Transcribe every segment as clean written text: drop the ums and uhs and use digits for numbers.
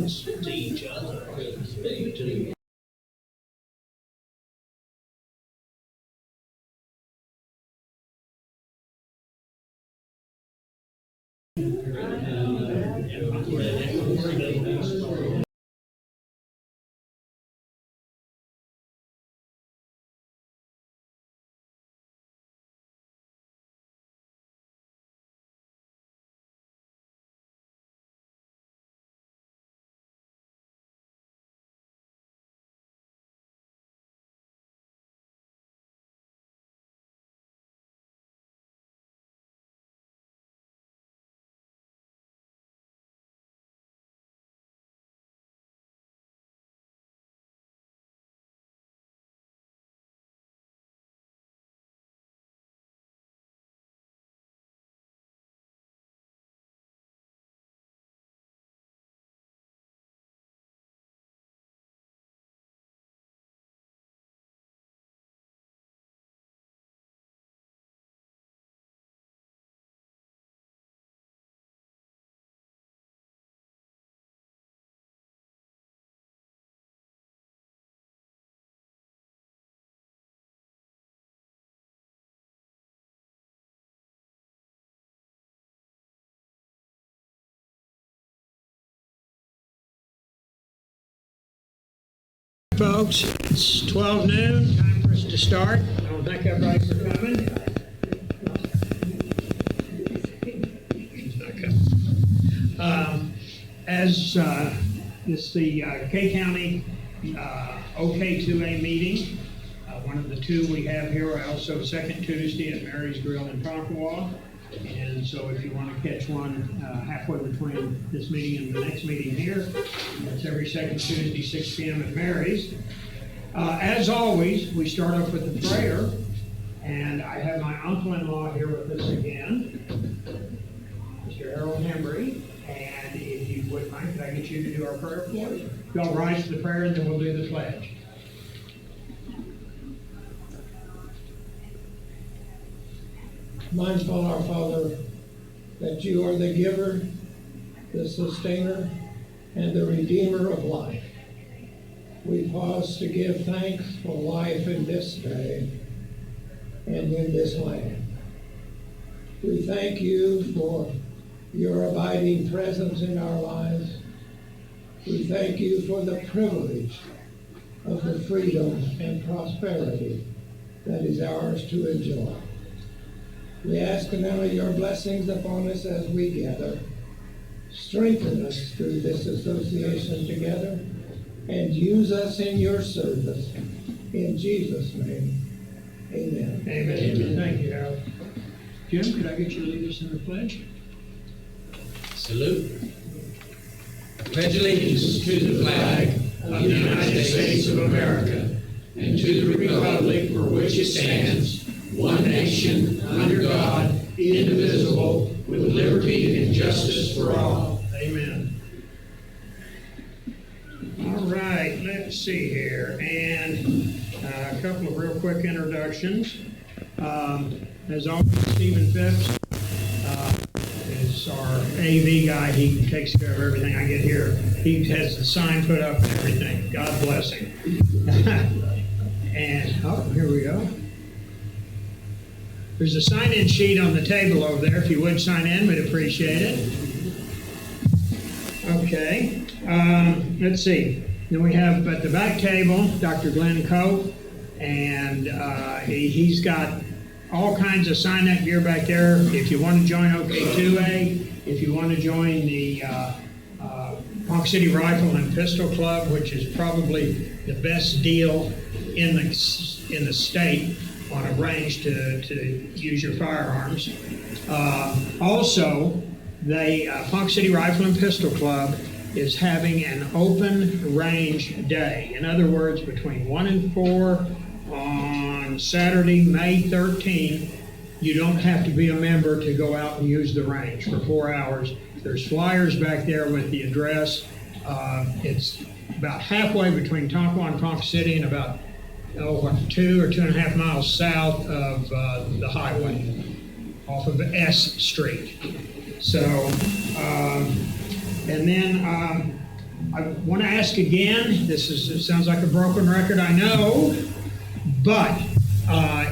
hands to each other. Speak to folks, it's 12 noon, time for us to start. I want to thank everybody for coming. As this is the K-County OK2A meeting, one of the two we have here, also second Tuesday at Mary's Grill in Tonkawa. And so if you want to catch one halfway between this meeting and the next meeting here, it's every second Tuesday, 6 p.m. at Mary's. As always, we start off with a prayer, and I have my uncle-in-law here with us again, Mr. Harold Hembry. And if you wouldn't mind, could I get you to do our prayer for us? Y'all rise to the prayer, and then we'll do the pledge. Mindful, our Father, that you are the giver, the sustainer, and the redeemer of life. We pause to give thanks for life in this day and in this land. We thank you for your abiding presence in our lives. We thank you for the privilege of the freedom and prosperity that is ours to enjoy. We ask now your blessings upon us as we gather. Strengthen us through this association together and use us in your service. In Jesus' name, amen. Amen. Amen. Thank you, Harold. Jim, could I get you to lead us in the pledge? Salute. Pledge allegiance to the flag of the United States of America and to the republic for which it stands, one nation, under God, indivisible, with liberty and justice for all. Amen. All right, let's see here. And a couple of real quick introductions. As always, Stephen Phipps is our AV guy. He takes care of everything I get here. He has the sign put up and everything. God bless him. And, oh, here we go. There's a sign-in sheet on the table over there. If you would sign in, we'd appreciate it. Okay. Let's see. Then we have at the back table, Dr. Glenn Coe, and he's got all kinds of sign-up gear back there. If you want to join OK2A, if you want to join the Ponca City Rifle and Pistol Club, which is probably the best deal in the state on a range to use your firearms. Also, the Ponca City Rifle and Pistol Club is having an open range day. In other words, between 1 and 4 on Saturday, May 13th, you don't have to be a member to go out and use the range for 4 hours. There's flyers back there with the address. It's about halfway between Tonkawa and Ponca City and about 2 or 2.5 miles south of the highway, off of S Street. So, and then I want to ask again, it sounds like a broken record, I know, but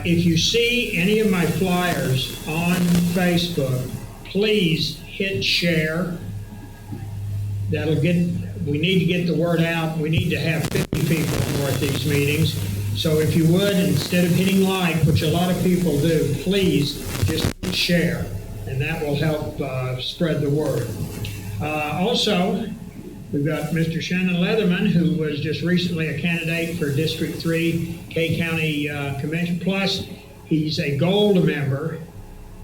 if you see any of my flyers on Facebook, please hit share. We need to get the word out. We need to have 50 people more at these meetings. So if you would, instead of hitting like, which a lot of people do, please just hit share, and that will help spread the word. Also, we've got Mr. Shannon Leatherman, who was just recently a candidate for District 3 K-County Convention. Plus, he's a gold member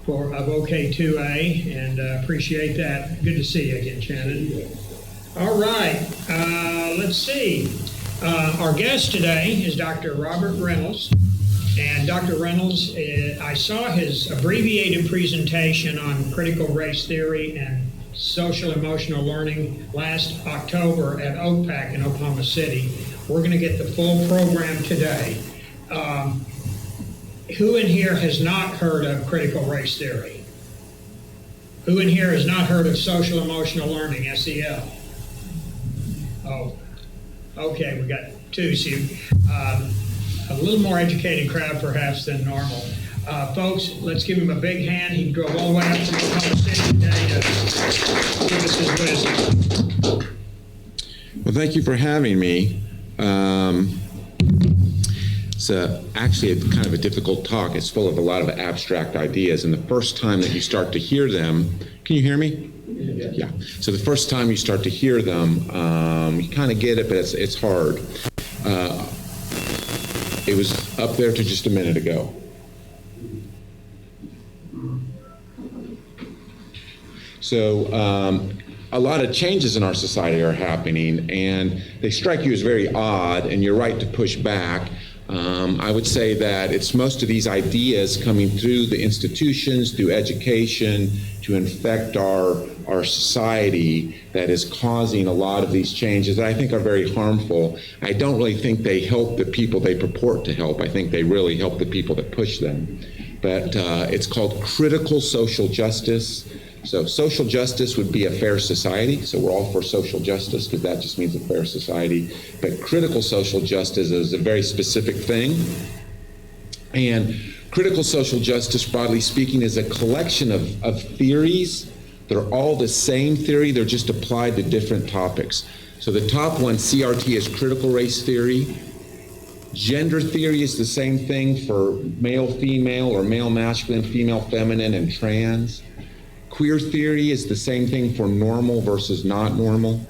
of OK2A, and appreciate that. Good to see you again, Shannon. All right, let's see. Our guest today is Dr. Robert Reynolds. And Dr. Reynolds, I saw his abbreviated presentation on critical race theory and social emotional learning last October at OPAC in Oklahoma City. We're going to get the full program today. Who in here has not heard of critical race theory? Who in here has not heard of social emotional learning, SEL? Oh, okay, we got two. So a little more educated crowd perhaps than normal. Folks, let's give him a big hand. He drove all the way up from Oklahoma City today to give us his wisdom. Well, thank you for having me. It's actually a kind of a difficult talk. It's full of a lot of abstract ideas, and the first time that you start to hear them, can you hear me? Yeah. So the first time you start to hear them, you kind of get it, but it's hard. It was up there to just a minute ago. So a lot of changes in our society are happening, and they strike you as very odd, and you're right to push back. I would say that it's most of these ideas coming through the institutions, through education, to infect our society that is causing a lot of these changes that I think are very harmful. I don't really think they help the people they purport to help. I think they really help the people that push them. But it's called critical social justice. So social justice would be a fair society. So we're all for social justice because that just means a fair society. But critical social justice is a very specific thing. And critical social justice, broadly speaking, is a collection of theories. They're all the same theory. They're just applied to different topics. So the top one, CRT, is critical race theory. Gender theory is the same thing for male, female, or male, masculine, female, feminine, and trans. Queer theory is the same thing for normal versus not normal.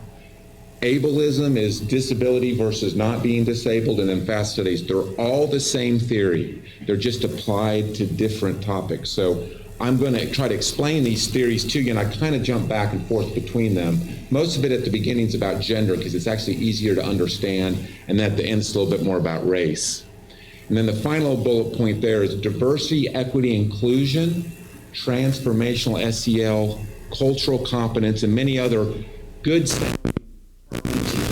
Ableism is disability versus not being disabled, and then fast studies. They're all the same theory. They're just applied to different topics. So I'm going to try to explain these theories to you, and I kind of jump back and forth between them. Most of it at the beginning is about gender because it's actually easier to understand, and then at the end it's a little bit more about race. And then the final bullet point there is diversity, equity, inclusion, transformational SEL, cultural competence, and many other good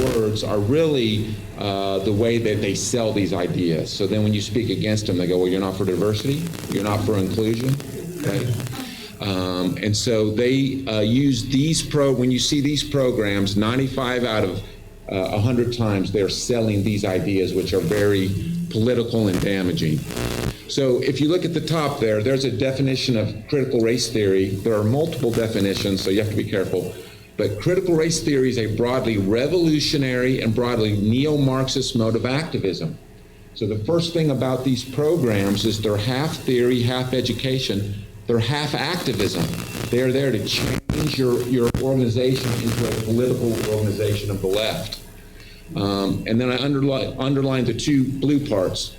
words are really the way that they sell these ideas. So then when you speak against them, they go, well, you're not for diversity, you're not for inclusion, right? And so they use these when you see these programs, 95 out of 100 times they're selling these ideas, which are very political and damaging. So if you look at the top there's a definition of critical race theory. There are multiple definitions, so you have to be careful. But critical race theory is a broadly revolutionary and broadly neo-Marxist mode of activism. So the first thing about these programs is they're half theory, half education. They're half activism. They're there to change your organization into a political organization of the left. And then I underlined the two blue parts.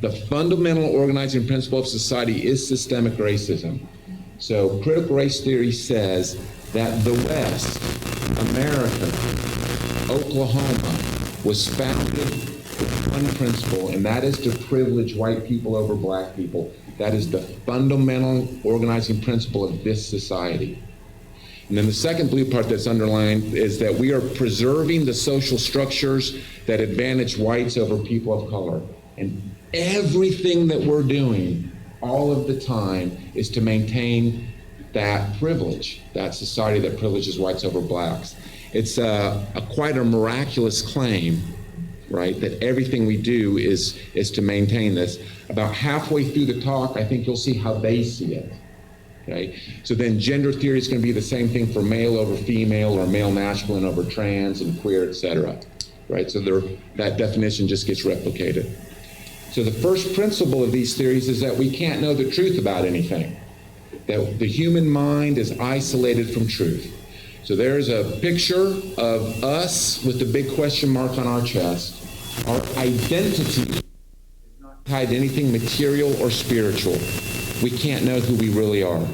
The fundamental organizing principle of society is systemic racism. So critical race theory says that the West, America, Oklahoma, was founded with one principle, and that is to privilege white people over black people. That is the fundamental organizing principle of this society. And then the second blue part that's underlined is that we are preserving the social structures that advantage whites over people of color. And everything that we're doing all of the time is to maintain that privilege, that society that privileges whites over blacks. It's quite a miraculous claim, right, that everything we do is to maintain this. About halfway through the talk, I think you'll see how they see it. Okay, so then gender theory is going to be the same thing for male over female, or male masculine over trans and queer, etc. Right, so that definition just gets replicated. So the first principle of these theories is that we can't know the truth about anything, that the human mind is isolated from truth. So there's a picture of us with the big question mark on our chest. Our identity is not tied to anything material or spiritual. We can't know who we really are.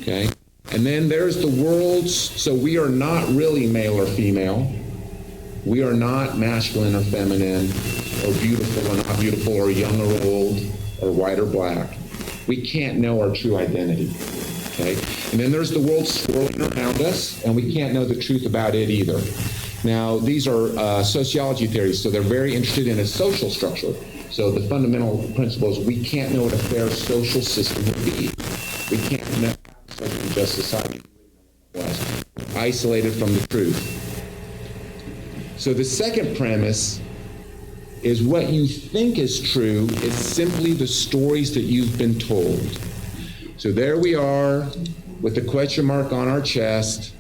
Okay? And then there's the world's, so we are not really male or female. We are not masculine or feminine, or beautiful or not beautiful, or young or old, or white or black. We can't know our true identity. Okay? And then there's the world swirling around us, and we can't know the truth about it either. Now, these are sociology theories, so they're very interested in a social structure. So the fundamental principle is we can't know what a fair social system would be. We can't know such a just society was, isolated from the truth. So the second premise is what you think is true is simply the stories that you've been told. So there we are with the question mark on our chest,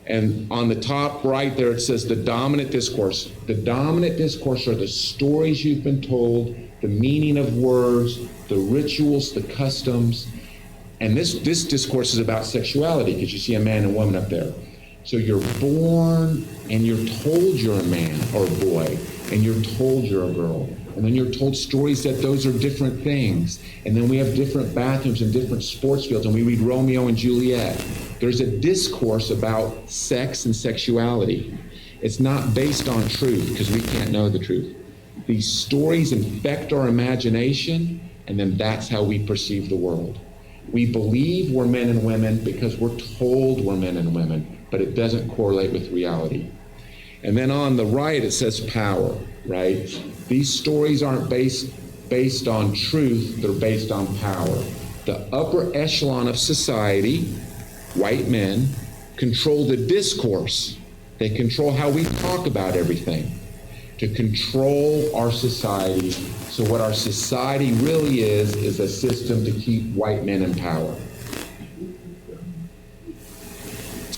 and on the top right there it says the dominant discourse. The dominant discourse are the stories you've been told, the meaning of words, the rituals, the customs. And this discourse is about sexuality, because you see a man and woman up there. So you're born and you're told you're a man or a boy, and you're told you're a girl. And then you're told stories that those are different things. And then we have different bathrooms and different sports fields, and we read Romeo and Juliet. There's a discourse about sex and sexuality. It's not based on truth, because we can't know the truth. These stories infect our imagination, and then that's how we perceive the world. We believe we're men and women because we're told we're men and women, but it doesn't correlate with reality. And then on the right it says power, right? These stories aren't based on truth, they're based on power. The upper echelon of society, white men, control the discourse. They control how we talk about everything, to control our society. So what our society really is a system to keep white men in power.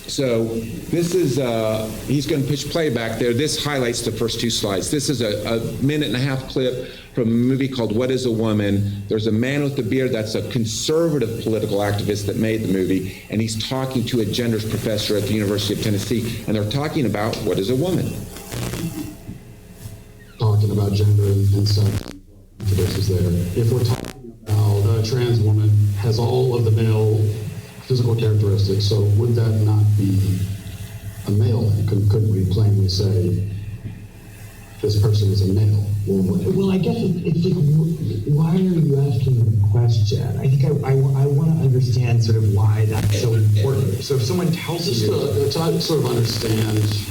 So this is, he's going to push play back there. This highlights the first two slides. This is a minute-and-a-half clip from a movie called What is a Woman? There's a man with a beard that's a conservative political activist that made the movie, and he's talking to a genders professor at the University of Tennessee, and they're talking about what is a woman. Talking about gender and sex, this is there. If we're talking about a trans woman has all of the male physical characteristics, so would that not be a male? Couldn't we plainly say this person is a male? Well, I guess it's like, why are you asking the question? I think I want to understand sort of why that's so important. So if someone tells Just you... to sort of understand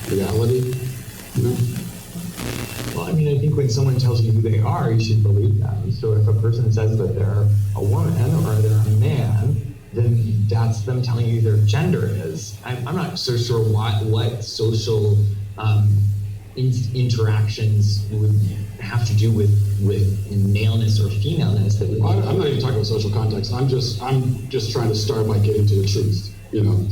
reality, you know? Well, I mean, I think when someone tells you who they are, you should believe them. So if a person says that they're a woman or they're a man, then that's them telling you their gender is. I'm not so sure what social interactions would have to do with maleness or femaleness. That would I'm not even talking about social context. I'm just trying to start by getting to the truth, you know?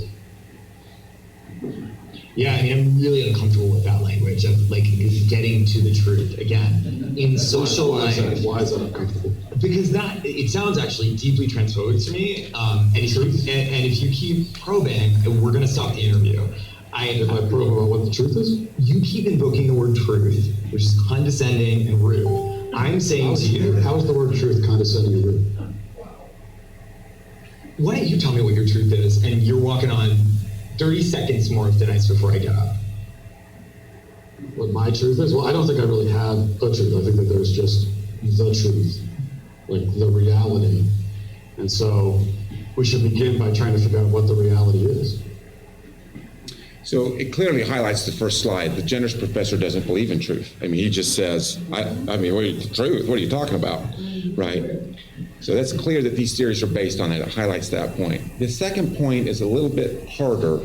Yeah, I mean, I'm really uncomfortable with that language of like getting to the truth. Again, in social life. Why is that uncomfortable? Because it sounds actually deeply transphobic to me. And if you keep probing, we're going to stop the interview. If I probe about what the truth is? You keep invoking the word truth, which is condescending and rude. I'm saying to you... How is the word truth condescending and rude? Why don't you tell me what your truth is, and you're walking on 30 seconds more of the nights before I get up. What my truth is? Well, I don't think I really have a truth. I think that there's just the truth, like the reality. And so we should begin by trying to figure out what the reality is. So it clearly highlights the first slide. The genders professor doesn't believe in truth. I mean, he just says, I mean, truth? What are you talking about? Right? So that's clear that these theories are based on it. It highlights that point. The second point is a little bit harder,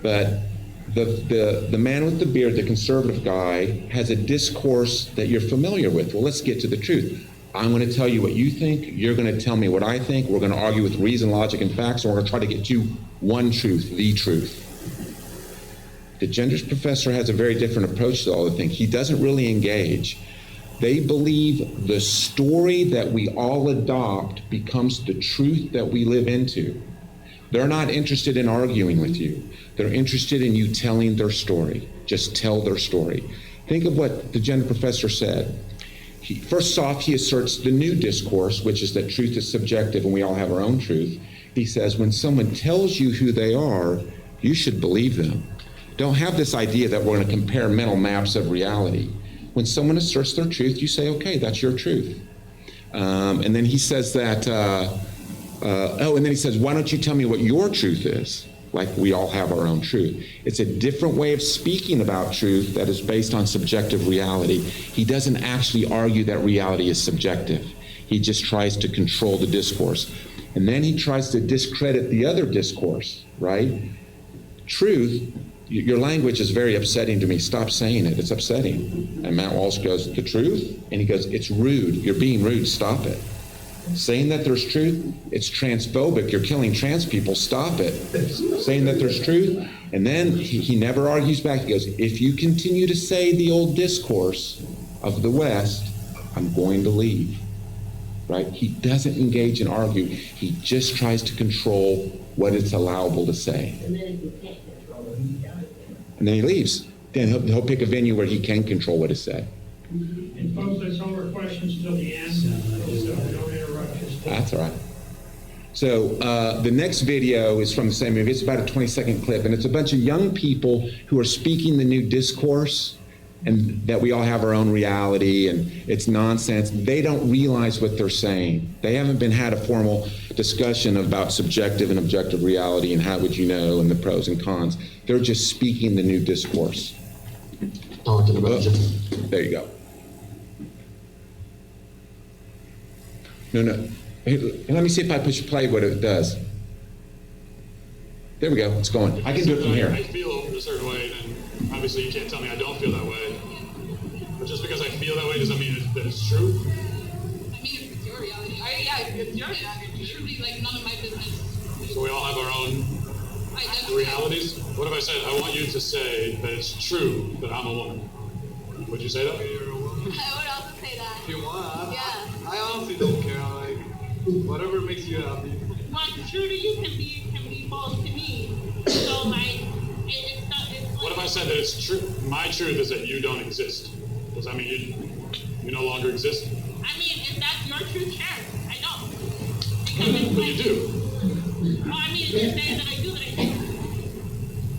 but The man with the beard, the conservative guy, has a discourse that you're familiar with. Well, let's get to the truth. I'm going to tell you what you think. You're going to tell me what I think. We're going to argue with reason, logic, and facts, and we're going to try to get you one truth, the truth. The genders professor has a very different approach to all the things. He doesn't really engage. They believe the story that we all adopt becomes the truth that we live into. They're not interested in arguing with you. They're interested in you telling their story. Just tell their story. Think of what the gender professor said. First off, he asserts the new discourse, which is that truth is subjective and we all have our own truth. He says, when someone tells you who they are, you should believe them. Don't have this idea that we're going to compare mental maps of reality. When someone asserts their truth, you say, okay, that's your truth. And then he says that, and then he says, why don't you tell me what your truth is? Like we all have our own truth. It's a different way of speaking about truth that is based on subjective reality. He doesn't actually argue that reality is subjective. He just tries to control the discourse. And then he tries to discredit the other discourse, right? Truth, your language is very upsetting to me. Stop saying it. It's upsetting. And Matt Walsh goes, the truth? And he goes, it's rude. You're being rude. Stop it. Saying that there's truth, it's transphobic. You're killing trans people. Stop it. Saying that there's truth. And then he never argues back. He goes, if you continue to say the old discourse of the West, I'm going to leave. Right? He doesn't engage and argue. He just tries to control what it's allowable to say. And then if you can't control it, he does. And then he leaves. Then he'll pick a venue where he can control what is said. And folks, let's hold our questions till the end, so we don't interrupt you. That's all right. So the next video is from the same movie. It's about a 20-second clip, and it's a bunch of young people who are speaking the new discourse, and that we all have our own reality, and it's nonsense. They don't realize what they're saying. They haven't had a formal discussion about subjective and objective reality and how would you know and the pros and cons. They're just speaking the new discourse. Talking about There you go. No. Hey, let me see if I push play what it does. There we go. It's going. I can do it from here. I feel a certain way, then obviously you can't tell me I don't feel that way. But just because I feel that way doesn't mean that it's true. I mean, if it's your reality, if it's your reality, it should be like none of my business. So we all have our own realities. What if I said, I want you to say that it's true that I'm a woman? Would you say that? I would also say that. If you want. Yeah. I honestly don't care. Like, whatever makes you happy. What's true to you can be false to me. So like, it's not. What if I said that it's true? My truth is that you don't exist. Does that mean you no longer exist? I mean, if that's your truth, sure. I don't. But you do. Well, I mean, if you say that I do, then I do.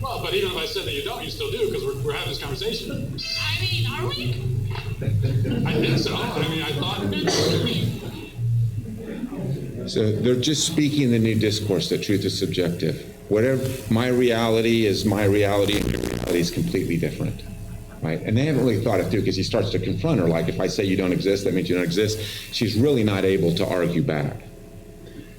Well, but even if I said that you don't, you still do, because we're having this conversation. I mean, are we? I think so. I mean, I thought. So they're just speaking the new discourse that truth is subjective. Whatever my reality is my reality, and your reality is completely different. Right? And they haven't really thought it through, because he starts to confront her, like, if I say you don't exist, that means you don't exist. She's really not able to argue back.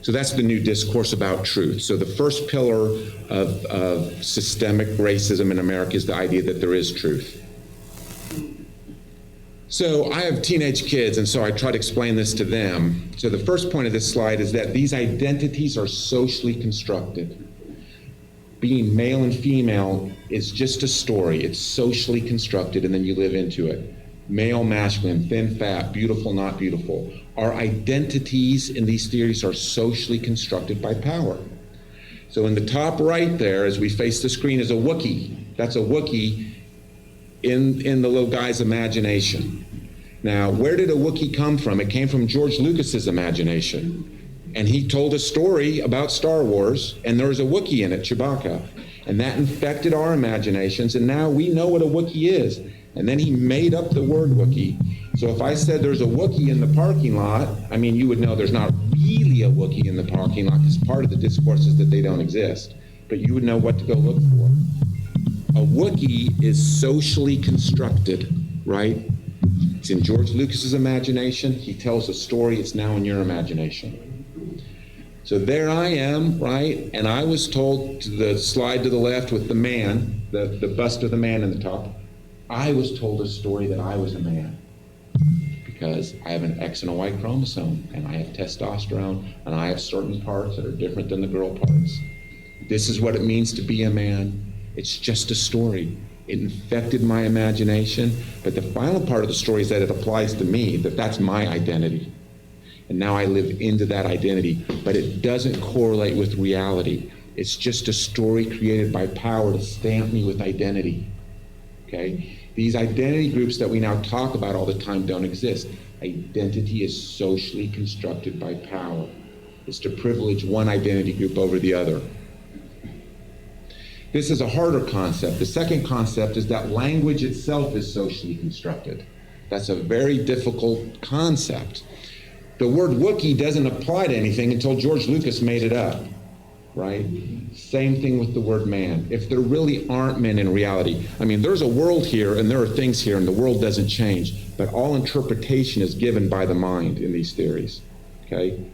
So that's the new discourse about truth. So the first pillar of systemic racism in America is the idea that there is truth. So I have teenage kids, and so I try to explain this to them. So the first point of this slide is that these identities are socially constructed. Being male and female is just a story. It's socially constructed, and then you live into it. Male, masculine, thin, fat, beautiful, not beautiful. Our identities in these theories are socially constructed by power. So in the top right there, as we face the screen, is a Wookiee. That's a Wookiee in the little guy's imagination. Now, where did a Wookiee come from? It came from George Lucas's imagination. And he told a story about Star Wars, and there was a Wookiee in it, Chewbacca. And that infected our imaginations, and now we know what a Wookiee is. And then he made up the word Wookiee. So if I said there's a Wookiee in the parking lot, I mean, you would know there's not really a Wookiee in the parking lot, because part of the discourse is that they don't exist. But you would know what to go look for. A Wookiee is socially constructed, right? It's in George Lucas's imagination. He tells a story. It's now in your imagination. So there I am, right? And I was told to the slide to the left with the man, the bust of the man in the top. I was told a story that I was a man because I have an X and a Y chromosome, and I have testosterone, and I have certain parts that are different than the girl parts. This is what it means to be a man. It's just a story. It infected my imagination, but the final part of the story is that it applies to me, that's my identity. And now I live into that identity, but it doesn't correlate with reality. It's just a story created by power to stamp me with identity, okay? These identity groups that we now talk about all the time don't exist. Identity is socially constructed by power. It's to privilege one identity group over the other. This is a harder concept. The second concept is that language itself is socially constructed. That's a very difficult concept. The word Wookiee doesn't apply to anything until George Lucas made it up, right? Same thing with the word man. If there really aren't men in reality, I mean, there's a world here and there are things here and the world doesn't change, but all interpretation is given by the mind in these theories, okay?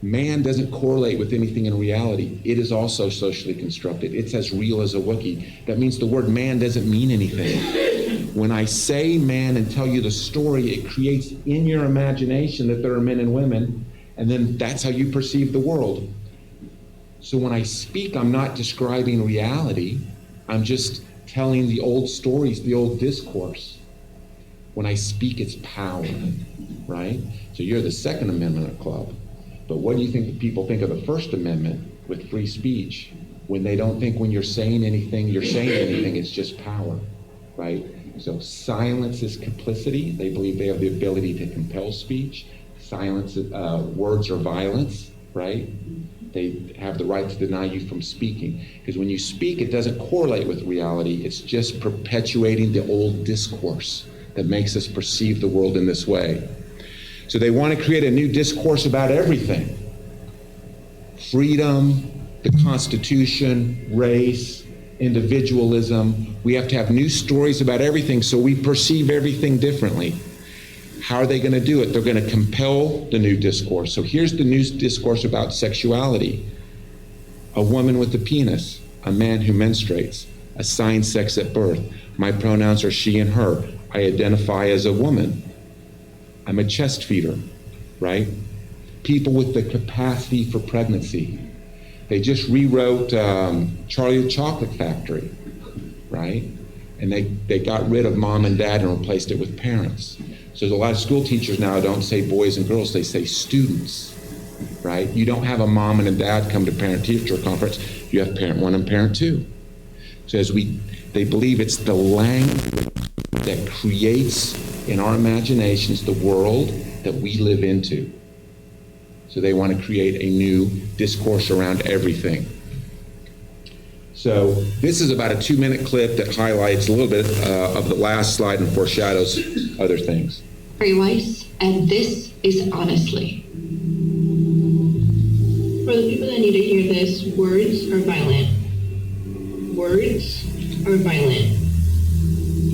Man doesn't correlate with anything in reality. It is also socially constructed. It's as real as a Wookiee. That means the word man doesn't mean anything. When I say man and tell you the story, it creates in your imagination that there are men and women, and then that's how you perceive the world. So when I speak, I'm not describing reality. I'm just telling the old stories, the old discourse. When I speak, it's power, right? So you're the Second Amendment Club. But what do you think the people think of the First Amendment with free speech when they don't think when you're saying anything, it's just power, right? So silence is complicity. They believe they have the ability to compel speech. Silence, words are violence, right? They have the right to deny you from speaking. Because when you speak, it doesn't correlate with reality. It's just perpetuating the old discourse that makes us perceive the world in this way. So they want to create a new discourse about everything. Freedom, the Constitution, race, individualism. We have to have new stories about everything so we perceive everything differently. How are they going to do it? They're going to compel the new discourse. So here's the new discourse about sexuality. A woman with a penis, a man who menstruates, assigned sex at birth. My pronouns are she and her. I identify as a woman. I'm a chest feeder, right? People with the capacity for pregnancy. They just rewrote Charlie the Chocolate Factory, right? And they got rid of mom and dad and replaced it with parents. So there's a lot of school teachers now don't say boys and girls, they say students, right? You don't have a mom and a dad come to parent-teacher conference. You have parent one and parent two. So they believe it's the language that creates in our imaginations the world that we live into. So they want to create a new discourse around everything. So this is about a 2-minute clip that highlights a little bit of the last slide and foreshadows other things. Harry Weiss, and this is Honestly. For the people that need to hear this, words are violent. Words are violent.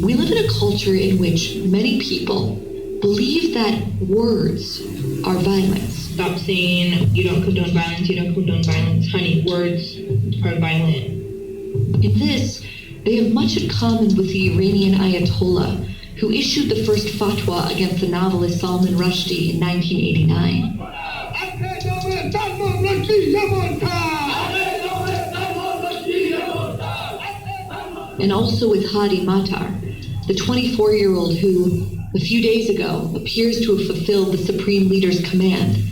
We live in a culture in which many people believe that words are violence. Stop saying, you don't condone violence, you don't condone violence. Honey, words are violent. In this, they have much in common with the Iranian Ayatollah, who issued the first fatwa against the novelist Salman Rushdie in 1989. And also with Hadi Matar, the 24-year-old who, a few days ago, appears to have fulfilled the Supreme Leader's command.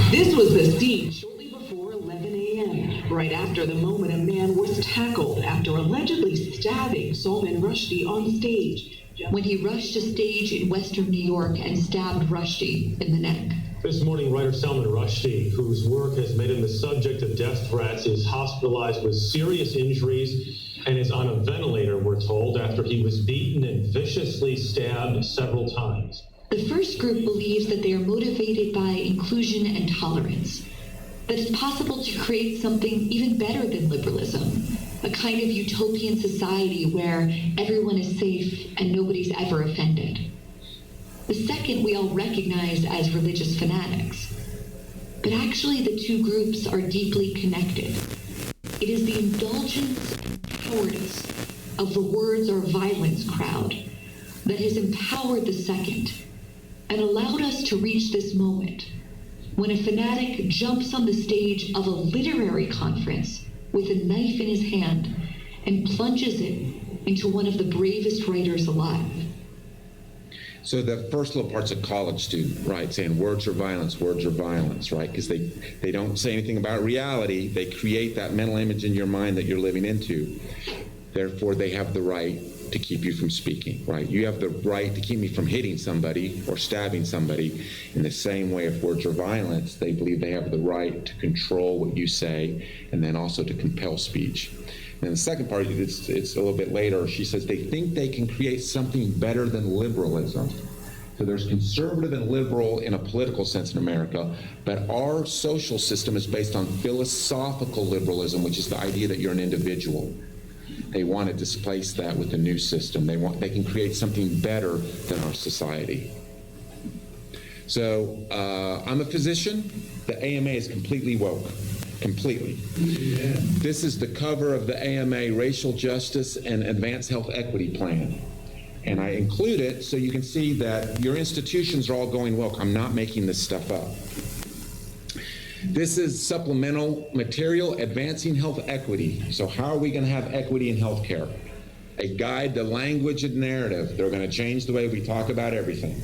This was the scene shortly before 11 a.m., right after the moment a man was tackled after allegedly stabbing Salman Rushdie on stage. When he rushed a stage in Western New York and stabbed Rushdie in the neck. This morning, writer Salman Rushdie, whose work has made him the subject of death threats, is hospitalized with serious injuries and is on a ventilator, we're told, after he was beaten and viciously stabbed several times. The first group believes that they are motivated by inclusion and tolerance, that it's possible to create something even better than liberalism, a kind of utopian society where everyone is safe and nobody's ever offended. The second we all recognize as religious fanatics. but actually the two groups are deeply connected. It is the indulgence and cowardice of the words or violence crowd that has empowered the second and allowed us to reach this moment when a fanatic jumps on the stage of a literary conference with a knife in his hand and plunges it into one of the bravest writers alive. So the first little part's a college student, right, saying words are violence, right? Because they don't say anything about reality. They create that mental image in your mind that you're living into. Therefore, they have the right to keep you from speaking, right? You have the right to keep me from hitting somebody or stabbing somebody. In the same way, if words are violence, they believe they have the right to control what you say and then also to compel speech. And the second part, it's a little bit later, she says they think they can create something better than liberalism. So there's conservative and liberal in a political sense in America, but our social system is based on philosophical liberalism, which is the idea that you're an individual. They want to displace that with the new system. They can create something better than our society. So I'm a physician. The AMA is completely woke. Completely. Yeah. This is the cover of the AMA Racial Justice and Advanced Health Equity Plan. And I include it so you can see that your institutions are all going woke. I'm not making this stuff up. This is supplemental material advancing health equity. So how are we going to have equity in healthcare? A guide to language and narrative. They're going to change the way we talk about everything.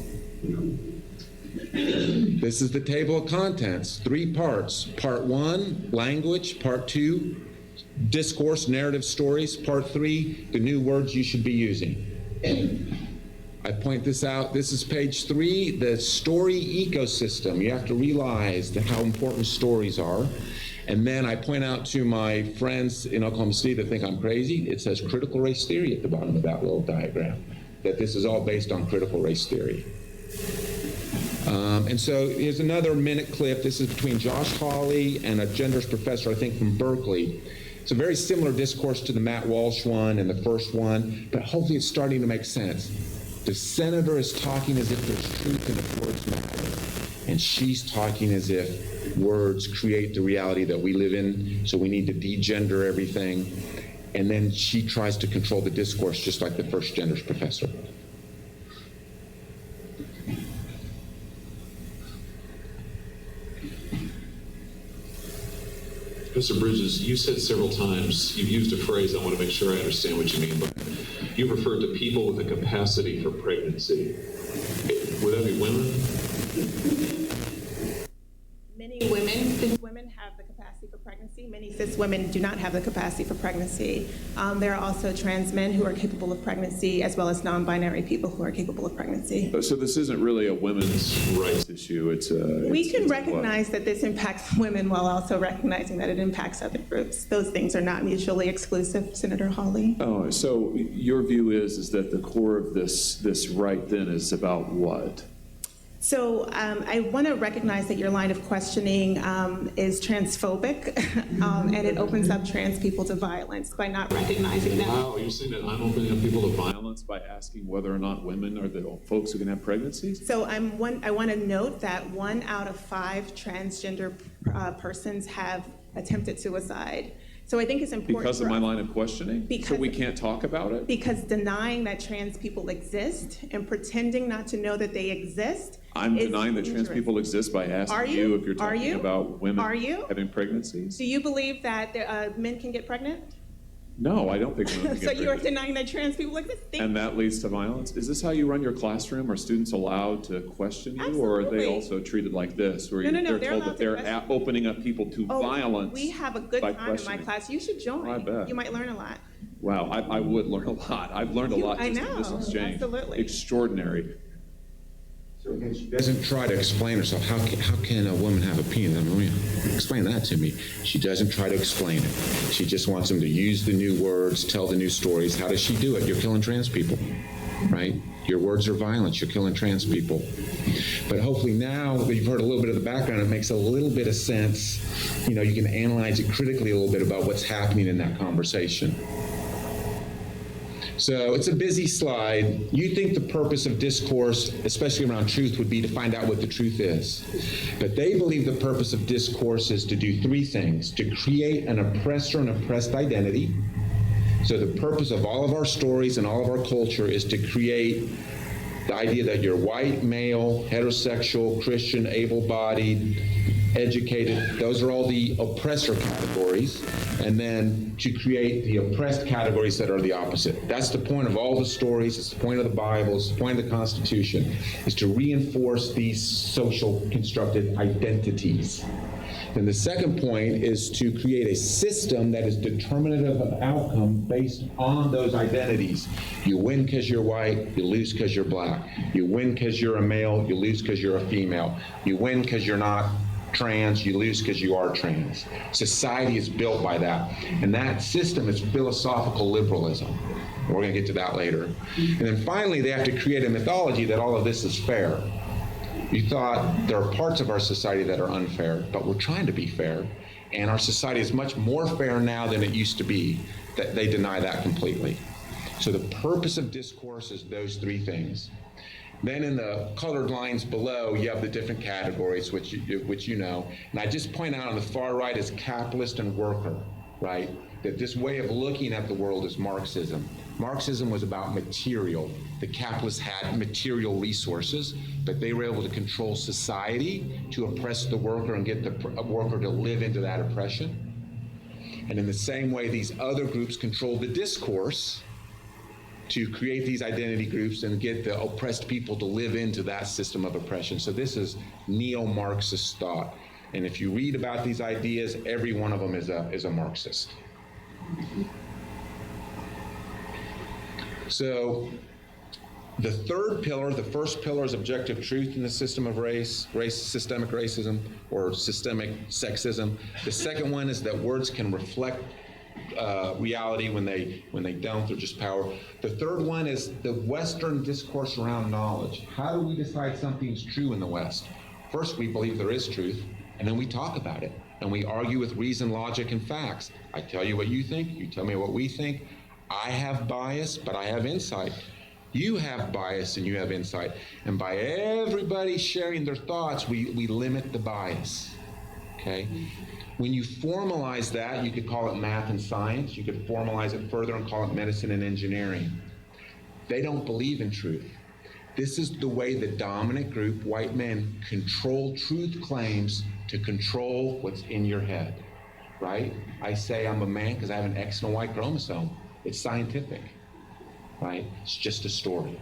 This is the table of contents, 3 parts. Part 1, language. Part 2, discourse, narrative stories. Part 3, the new words you should be using. I point this out. This is page 3, the story ecosystem. You have to realize how important stories are. And then I point out to my friends in Oklahoma City that think I'm crazy, it says critical race theory at the bottom of that little diagram, that this is all based on critical race theory. And so here's another minute clip. This is between Josh Hawley and a genders professor, I think, from Berkeley. It's a very similar discourse to the Matt Walsh one and the first one, but hopefully it's starting to make sense. The senator is talking as if there's truth and if words matter. And she's talking as if words create the reality that we live in, so we need to degender everything. And then she tries to control the discourse just like the first genders professor. Mr. Bridges, you said several times, you've used a phrase, I want to make sure I understand what you mean by it. You've referred to people with a capacity for pregnancy. Would that be women? Many women, cis women have the capacity for pregnancy. Many cis women do not have the capacity for pregnancy. There are also trans men who are capable of pregnancy, as well as non-binary people who are capable of pregnancy. So this isn't really a women's rights issue. We can recognize that this impacts women while also recognizing that it impacts other groups. Those things are not mutually exclusive, Senator Hawley. Oh, so your view is that the core of this right then is about what? So I want to recognize that your line of questioning is transphobic, and it opens up trans people to violence by not recognizing that. Wow, you're saying that I'm opening up people to violence by asking whether or not women are the folks who can have pregnancies? So I want to note that 1 out of 5 transgender persons have attempted suicide. So I think it's important because of my line of questioning? So we can't talk about it? Because denying that trans people exist and pretending not to know that they exist. I'm denying that trans people exist by asking you if you're talking about women having pregnancies? Do you believe that men can get pregnant? No, I don't think women can get So pregnant. you are denying that trans people exist? And that leads to violence? Is this how you run your classroom? Are students allowed to question you? Absolutely. Or are they also treated like this, where No, they're told that they're opening up people to violence? We have a good by time questioning? in my class. You should join. I bet. You might learn a lot. Wow, I would learn a lot. I've learned a lot just in this exchange. Absolutely. Extraordinary. So again, she doesn't try to explain herself. How can a woman have a penis? I mean, explain that to me. She doesn't try to explain it. She just wants them to use the new words, tell the new stories. How does she do it? You're killing trans people, right? Your words are violence. You're killing trans people. But hopefully now that you've heard a little bit of the background, it makes a little bit of sense. You know, you can analyze it critically a little bit about what's happening in that conversation. So it's a busy slide. You think the purpose of discourse, especially around truth, would be to find out what the truth is. But they believe the purpose of discourse is to do three things: to create an oppressor and oppressed identity. So the purpose of all of our stories and all of our culture is to create the idea that you're white, male, heterosexual, Christian, able-bodied, educated. Those are all the oppressor categories. And then to create the oppressed categories that are the opposite. That's the point of all the stories. It's the point of the Bible. It's the point of the Constitution, is to reinforce these social constructed identities. And the second point is to create a system that is determinative of outcome based on those identities. You win because you're white, you lose because you're black. You win because you're a male, you lose because you're a female. You win because you're not trans, you lose because you are trans. Society is built by that. And that system is philosophical liberalism. We're going to get to that later. And then finally, they have to create a mythology that all of this is fair. You thought there are parts of our society that are unfair, but we're trying to be fair. And our society is much more fair now than it used to be. That they deny that completely. So the purpose of discourse is those three things. Then in the colored lines below, you have the different categories, which you know. And I just point out on the far right is capitalist and worker, right? That this way of looking at the world is Marxism. Marxism was about material. The capitalists had material resources, but they were able to control society to oppress the worker and get the worker to live into that oppression. And in the same way, these other groups controlled the discourse to create these identity groups and get the oppressed people to live into that system of oppression. So this is neo-Marxist thought. And if you read about these ideas, every one of them is a Marxist. So the third pillar, the first pillar is objective truth in the system of race, systemic racism, or systemic sexism. The second one is that words can reflect reality when they don't, they're just power. The third one is the Western discourse around knowledge. How do we decide something's true in the West? First, we believe there is truth, and then we talk about it, and we argue with reason, logic, and facts. I tell you what you think, you tell me what we think. I have bias, but I have insight. You have bias and you have insight. And by everybody sharing their thoughts, we limit the bias, okay? When you formalize that, you could call it math and science. You could formalize it further and call it medicine and engineering. They don't believe in truth. This is the way the dominant group, white men, control truth claims to control what's in your head, right? I say I'm a man because I have an X and a Y chromosome. It's scientific, right? It's just a story.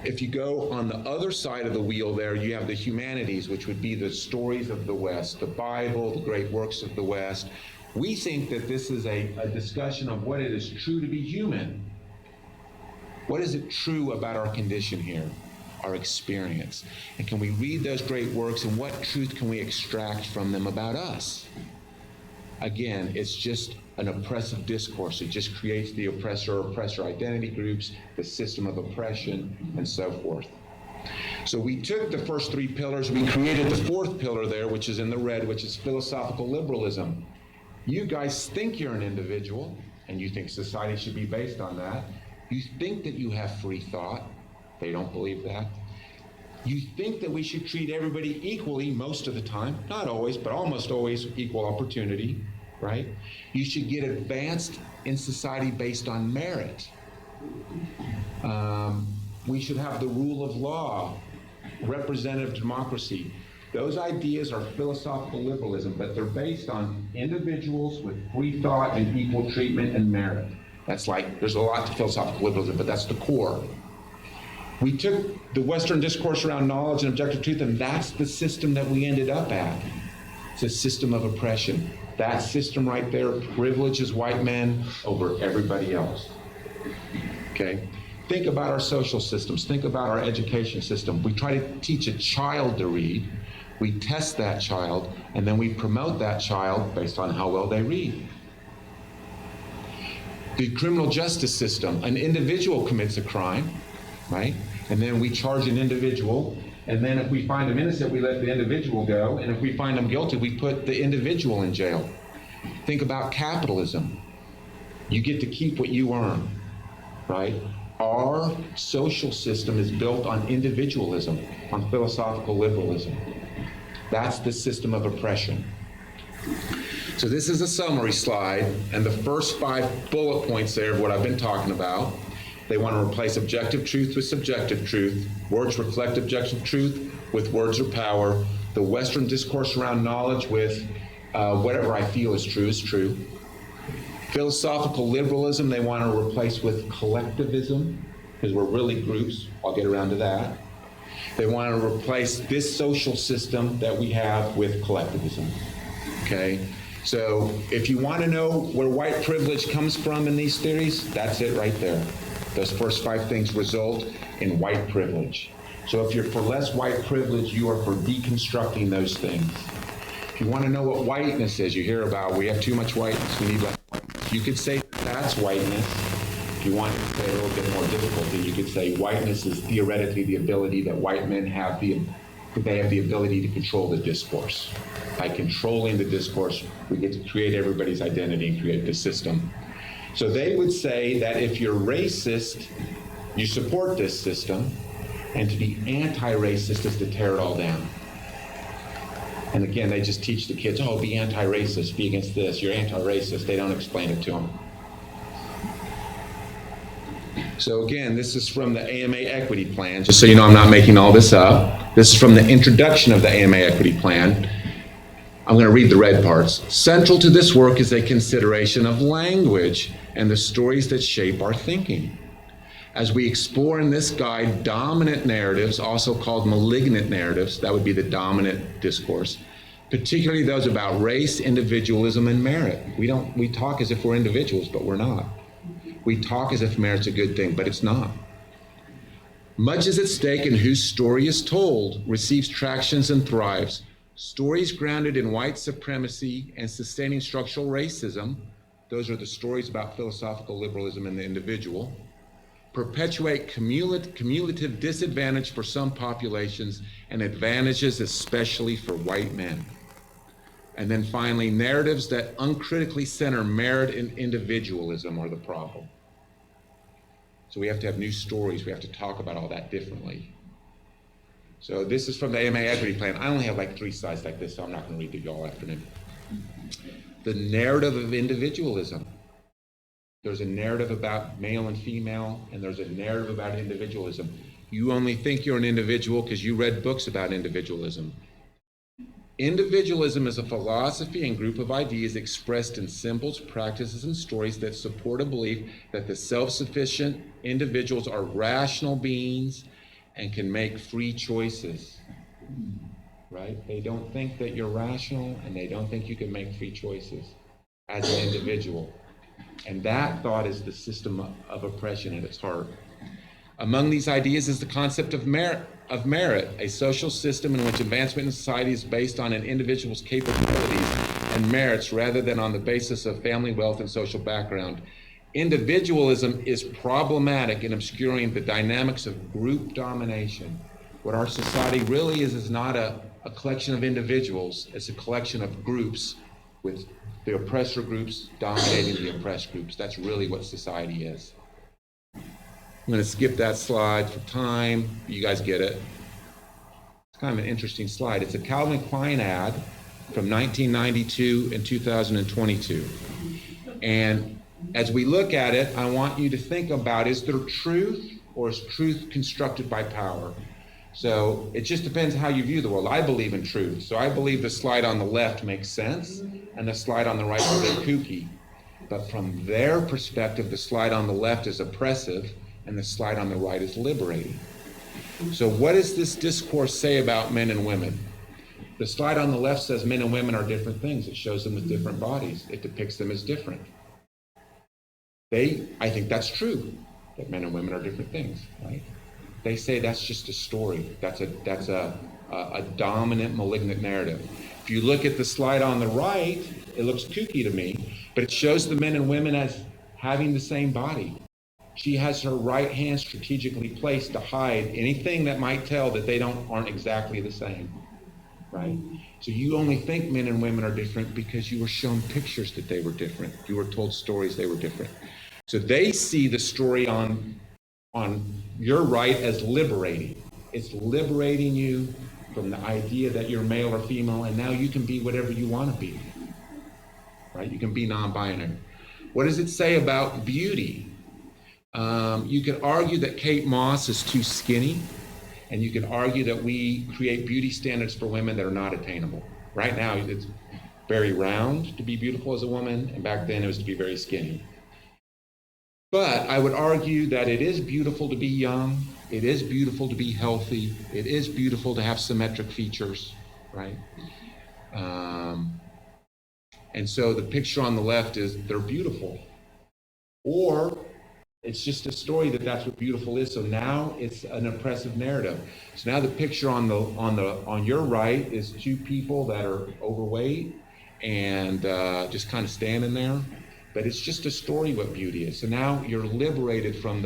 If you go on the other side of the wheel there, you have the humanities, which would be the stories of the West, the Bible, the great works of the West. We think that this is a discussion of what it is true to be human. What is it true about our condition here, our experience? And can we read those great works, and what truth can we extract from them about us? Again, it's just an oppressive discourse. It just creates the oppressor identity groups, the system of oppression, and so forth. So we took the first three pillars, we created the fourth pillar there, which is in the red, which is philosophical liberalism. You guys think you're an individual, and you think society should be based on that. You think that you have free thought. They don't believe that. You think that we should treat everybody equally most of the time, not always, but almost always equal opportunity, right? You should get advanced in society based on merit. We should have the rule of law, representative democracy. Those ideas are philosophical liberalism, but they're based on individuals with free thought and equal treatment and merit. That's like, there's a lot to philosophical liberalism, but that's the core. We took the Western discourse around knowledge and objective truth, and that's the system that we ended up at. It's a system of oppression. That system right there privileges white men over everybody else. Okay? Think about our social systems. Think about our education system. We try to teach a child to read. We test that child, and then we promote that child based on how well they read. The criminal justice system, an individual commits a crime, right? And then we charge an individual, and then if we find them innocent, we let the individual go, and if we find them guilty, we put the individual in jail. Think about capitalism. You get to keep what you earn. right? Our social system is built on individualism, on philosophical liberalism. That's the system of oppression. So this is a summary slide, and the first 5 bullet points there of what I've been talking about. They want to replace objective truth with subjective truth. Words reflect objective truth with words of power. The Western discourse around knowledge with whatever I feel is true. Philosophical liberalism they want to replace with collectivism, because we're really groups. I'll get around to that. They want to replace this social system that we have with collectivism. Okay? So if you want to know where white privilege comes from in these theories, that's it right there. Those first 5 things result in white privilege. So if you're for less white privilege, you are for deconstructing those things. If you want to know what whiteness is, you hear about we have too much whiteness, we need less whiteness. You could say that's whiteness. If you want to say a little bit more difficult, then you could say whiteness is theoretically the ability that white men have the ability to control the discourse. By controlling the discourse, we get to create everybody's identity and create the system. So they would say that if you're racist, you support this system, and to be anti-racist is to tear it all down. And again, they just teach the kids, oh, be anti-racist, be against this, you're anti-racist. They don't explain it to them. So again, this is from the AMA Equity Plan, just so you know I'm not making all this up. This is from the introduction of the AMA Equity Plan. I'm going to read the red parts. Central to this work is a consideration of language and the stories that shape our thinking. As we explore in this guide dominant narratives, also called malignant narratives, that would be the dominant discourse, particularly those about race, individualism, and merit. We talk as if we're individuals, but we're not. We talk as if merit's a good thing, but it's not. Much is at stake in whose story is told, receives tractions and thrives. Stories grounded in white supremacy and sustaining structural racism, those are the stories about philosophical liberalism and the individual, perpetuate cumulative disadvantage for some populations and advantages especially for white men. And then finally, narratives that uncritically center merit and individualism are the problem. So we have to have new stories. We have to talk about all that differently. So this is from the AMA Equity Plan. I only have like 3 slides like this, so I'm not going to read through y'all afternoon. The narrative of individualism. There's a narrative about male and female, and there's a narrative about individualism. You only think you're an individual because you read books about individualism. Individualism is a philosophy and group of ideas expressed in symbols, practices, and stories that support a belief that the self-sufficient individuals are rational beings and can make free choices, right? They don't think that you're rational, and they don't think you can make free choices as an individual. And that thought is the system of oppression at its heart. Among these ideas is the concept of merit, a social system in which advancement in society is based on an individual's capabilities and merits rather than on the basis of family wealth and social background. Individualism is problematic in obscuring the dynamics of group domination. What our society really is not a collection of individuals, it's a collection of groups with the oppressor groups dominating the oppressed groups. That's really what society is. I'm going to skip that slide for time. You guys get it. It's kind of an interesting slide. It's a Calvin Klein ad from 1992 and 2022. And as we look at it, I want you to think about, is there truth or is truth constructed by power? So it just depends how you view the world. I believe in truth. So I believe the slide on the left makes sense and the slide on the right is a bit kooky. But from their perspective, the slide on the left is oppressive and the slide on the right is liberating. So what does this discourse say about men and women? The slide on the left says men and women are different things. It shows them with different bodies. It depicts them as different. I think that's true, that men and women are different things, right? They say that's just a story. That's a dominant, malignant narrative. If you look at the slide on the right, it looks kooky to me, but it shows the men and women as having the same body. She has her right hand strategically placed to hide anything that might tell that they aren't exactly the same, right? So you only think men and women are different because you were shown pictures that they were different. You were told stories they were different. So they see the story on your right as liberating. It's liberating you from the idea that you're male or female, and now you can be whatever you want to be, right? You can be non-binary. What does it say about beauty? You could argue that Kate Moss is too skinny, and you could argue that we create beauty standards for women that are not attainable. Right now, it's very round to be beautiful as a woman, and back then it was to be very skinny. But I would argue that it is beautiful to be young, it is beautiful to be healthy, it is beautiful to have symmetric features, right? And so the picture on the left is they're beautiful. Or it's just a story that that's what beautiful is. So now it's an oppressive narrative. So now the picture on your right is two people that are overweight and just kind of standing there. But it's just a story what beauty is. So now you're liberated from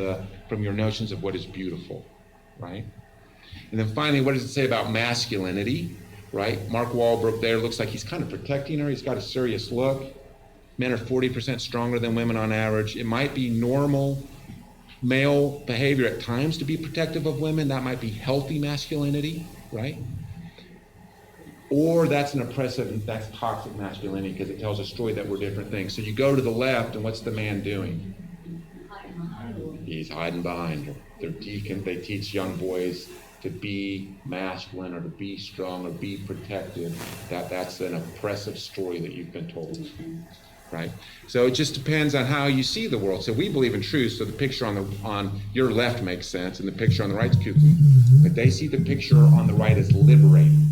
your notions of what is beautiful, right? And then finally, what does it say about masculinity, right? Mark Wahlberg there looks like he's kind of protecting her. He's got a serious look. Men are 40% stronger than women on average. It might be normal male behavior at times to be protective of women. That might be healthy masculinity, right? Or that's an oppressive, that's toxic masculinity because it tells a story that we're different things. So you go to the left, and what's the man doing? He's hiding behind her. They teach young boys to be masculine or to be strong or be protective. That's an oppressive story that you've been told, right? So it just depends on how you see the world. So we believe in truth, so the picture on your left makes sense, and the picture on the right is kooky. But they see the picture on the right as liberating.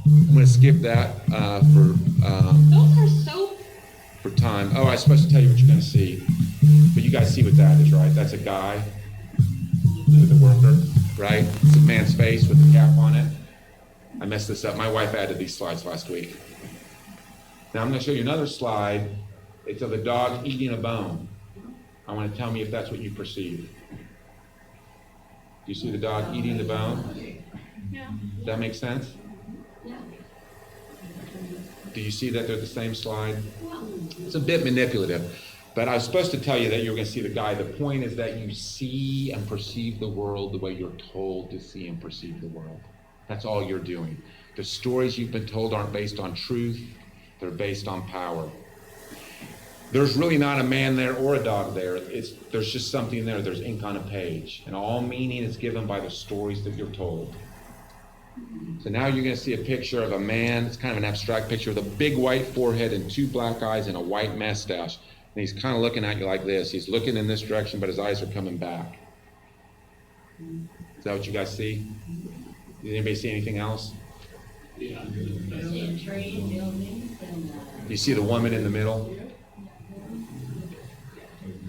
I'm going to skip that Those are so... for time. Oh, I was supposed to tell you what you're going to see. But you guys see what that is, right? That's a guy with a worker, right? It's a man's face with a cap on it. I messed this up. My wife added these slides last week. Now I'm going to show you another slide. It's of a dog eating a bone. I want to tell me if that's what you perceive. Do you see the dog eating the bone? Yeah. Does that make sense? Do you see that they're the same slide? It's a bit manipulative, but I was supposed to tell you that you were going to see the guy. The point is that you see and perceive the world the way you're told to see and perceive the world. That's all you're doing. The stories you've been told aren't based on truth. They're based on power. There's really not a man there or a dog there. There's just something there. There's ink on a page. And all meaning is given by the stories that you're told. So now you're going to see a picture of a man. It's kind of an abstract picture with a big white forehead and two black eyes and a white mustache. And he's kind of looking at you like this. He's looking in this direction, but his eyes are coming back. Is that what you guys see? Did anybody see anything else? Yeah. You see the woman in the middle?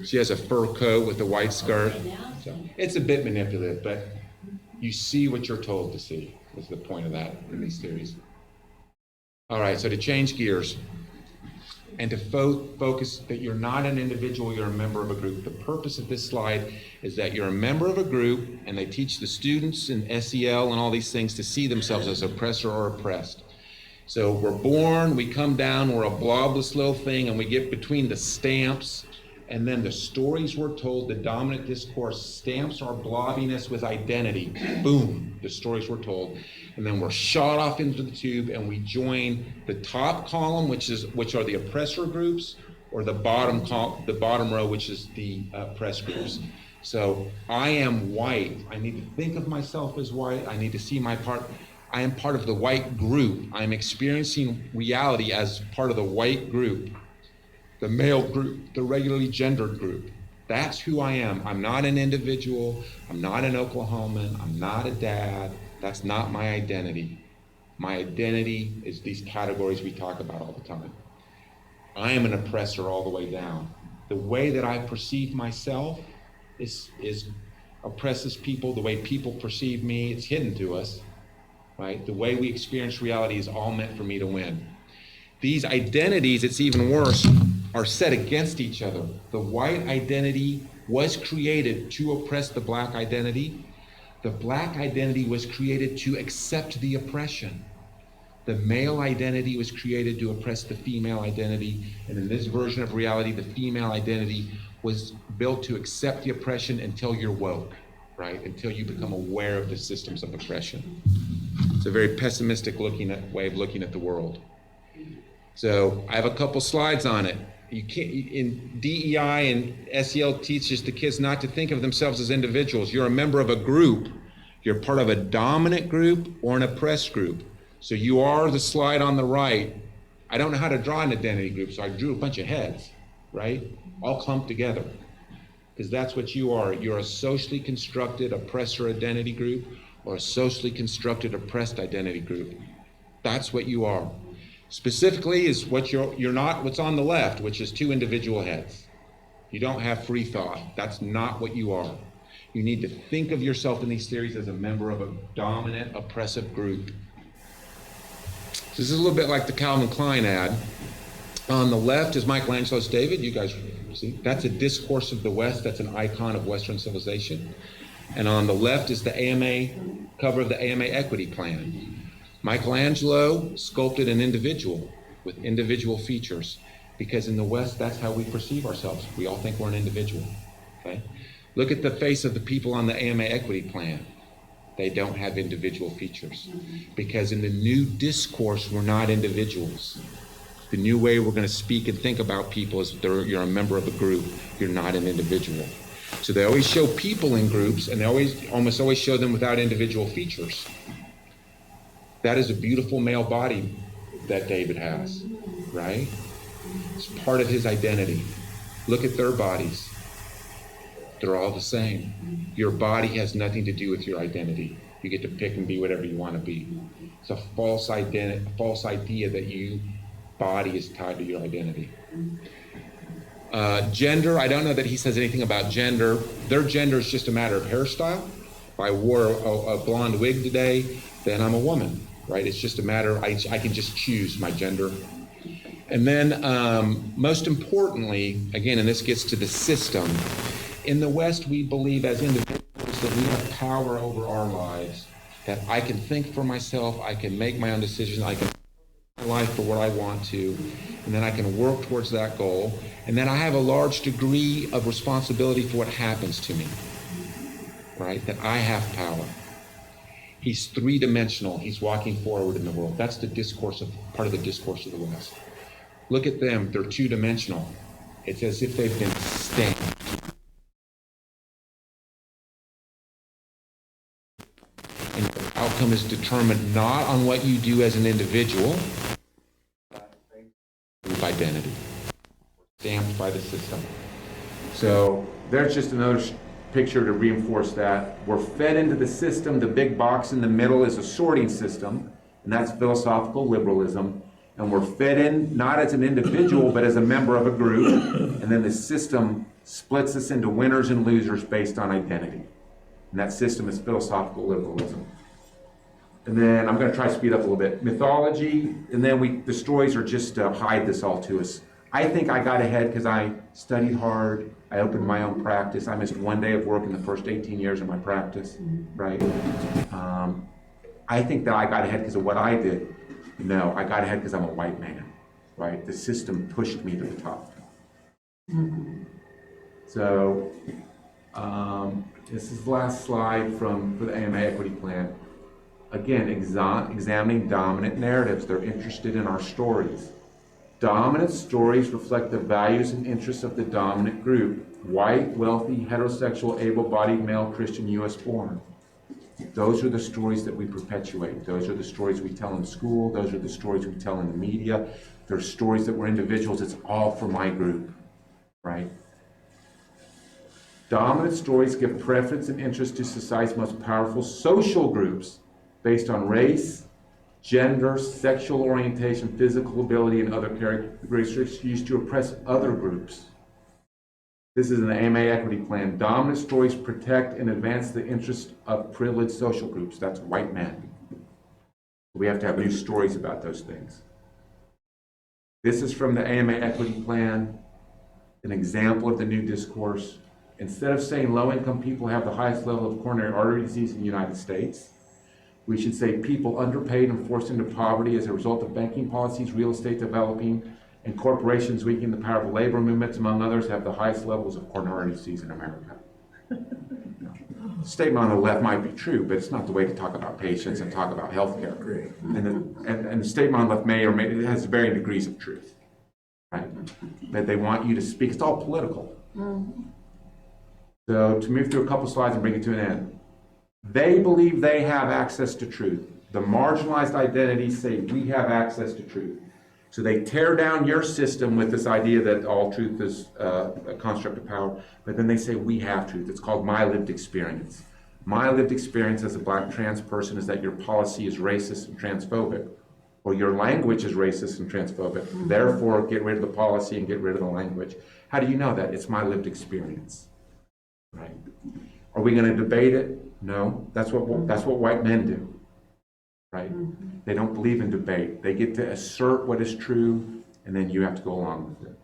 She has a fur coat with a white skirt. So it's a bit manipulative, but you see what you're told to see. Is the point of that in these theories. All right, so to change gears and to focus that you're not an individual, you're a member of a group. The purpose of this slide is that you're a member of a group, and they teach the students in SEL and all these things to see themselves as oppressor or oppressed. So we're born, we come down, we're a blobless little thing, and we get between the stamps, and then the stories we're told, the dominant discourse stamps our blobbiness with identity. Boom, the stories we're told. And then we're shot off into the tube, and we join the top column, which are the oppressor groups, or the bottom row, which is the oppressed groups. So I am white. I need to think of myself as white. I need to see my part. I am part of the white group. I'm experiencing reality as part of the white group. The male group, the regularly gendered group. That's who I am. I'm not an individual. I'm not an Oklahoman. I'm not a dad. That's not my identity. My identity is these categories we talk about all the time. I am an oppressor all the way down. The way that I perceive myself is oppresses people. The way people perceive me, it's hidden to us, right? The way we experience reality is all meant for me to win. These identities, it's even worse, are set against each other. The white identity was created to oppress the black identity. The black identity was created to accept the oppression. The male identity was created to oppress the female identity, and in this version of reality, the female identity was built to accept the oppression until you're woke, right? Until you become aware of the systems of oppression. It's a very pessimistic way of looking at the world. So I have a couple slides on it. You can't, in DEI and SEL teaches the kids not to think of themselves as individuals. You're a member of a group. You're part of a dominant group or an oppressed group. So you are the slide on the right. I don't know how to draw an identity group, so I drew a bunch of heads, right? All clumped together. Because that's what you are. You're a socially constructed oppressor identity group or a socially constructed oppressed identity group. That's what you are. Specifically is what you're not what's on the left, which is two individual heads. You don't have free thought. That's not what you are. You need to think of yourself in these theories as a member of a dominant, oppressive group. So this is a little bit like the Calvin Klein ad. On the left is Michelangelo's David. You guys see? That's a discourse of the West. That's an icon of Western civilization. And on the left is the AMA, cover of the AMA Equity Plan. Michelangelo sculpted an individual with individual features because in the West, that's how we perceive ourselves. We all think we're an individual, okay? Look at the face of the people on the AMA Equity Plan. They don't have individual features because in the new discourse, we're not individuals. The new way we're going to speak and think about people is you're a member of a group. You're not an individual. So they always show people in groups, and they almost always show them without individual features. That is a beautiful male body that David has, right? It's part of his identity. Look at their bodies. They're all the same. Your body has nothing to do with your identity. You get to pick and be whatever you want to be. It's a false idea that your body is tied to your identity. Gender, I don't know that he says anything about gender. Their gender is just a matter of hairstyle. If I wore a blonde wig today, then I'm a woman, right? It's just a matter of, I can just choose my gender. And then most importantly, again, and this gets to the system, in the West, we believe as individuals that we have power over our lives, that I can think for myself, I can make my own decisions, I can live my life for what I want to, and then I can work towards that goal, and then I have a large degree of responsibility for what happens to me, right? That I have power. He's three-dimensional. He's walking forward in the world. That's the discourse part of the discourse of the West. Look at them. They're two-dimensional. It's as if they've been stamped. And the outcome is determined not on what you do as an individual, but group identity, stamped by the system. So there's just another picture to reinforce that. We're fed into the system. The big box in the middle is a sorting system, and that's philosophical liberalism. And we're fed in not as an individual, but as a member of a group. And then the system splits us into winners and losers based on identity. And that system is philosophical liberalism. And then I'm going to try to speed up a little bit. Mythology, and then the stories are just to hide this all to us. I think I got ahead because I studied hard. I opened my own practice. I missed one day of work in the first 18 years of my practice, right? I think that I got ahead because of what I did. No, I got ahead because I'm a white man, right? The system pushed me to the top. So this is the last slide for the AMA Equity Plan. Again, examining dominant narratives. They're interested in our stories. Dominant stories reflect the values and interests of the dominant group. White, wealthy, heterosexual, able-bodied, male, Christian, U.S. born. Those are the stories that we perpetuate. Those are the stories we tell in school. Those are the stories we tell in the media. They're stories that we're individuals. It's all for my group, right? Dominant stories give preference and interest to society's most powerful social groups based on race, gender, sexual orientation, physical ability, and other characteristics used to oppress other groups. This is an AMA Equity Plan. Dominant stories protect and advance the interests of privileged social groups. That's white men. We have to have new stories about those things. This is from the AMA Equity Plan, an example of the new discourse. Instead of saying low-income people have the highest level of coronary artery disease in the United States, We should say people underpaid and forced into poverty as a result of banking policies, real estate developing, and corporations weakening the power of labor movements, among others, have the highest levels of coronary disease in America. The statement on the left might be true, but it's not the way to talk about patients and talk about healthcare. And the statement on the left may or may, it has varying degrees of truth, right? But they want you to speak, it's all political. So to move through a couple slides and bring it to an end. They believe they have access to truth. The marginalized identities say we have access to truth. So they tear down your system with this idea that all truth is a construct of power, but then they say we have truth. It's called my lived experience. My lived experience as a black trans person is that your policy is racist and transphobic, or your language is racist and transphobic. Therefore, get rid of the policy and get rid of the language. How do you know that? It's my lived experience, right? Are we going to debate it? No, that's what white men do. Right? They don't believe in debate. They get to assert what is true, and then you have to go along with it.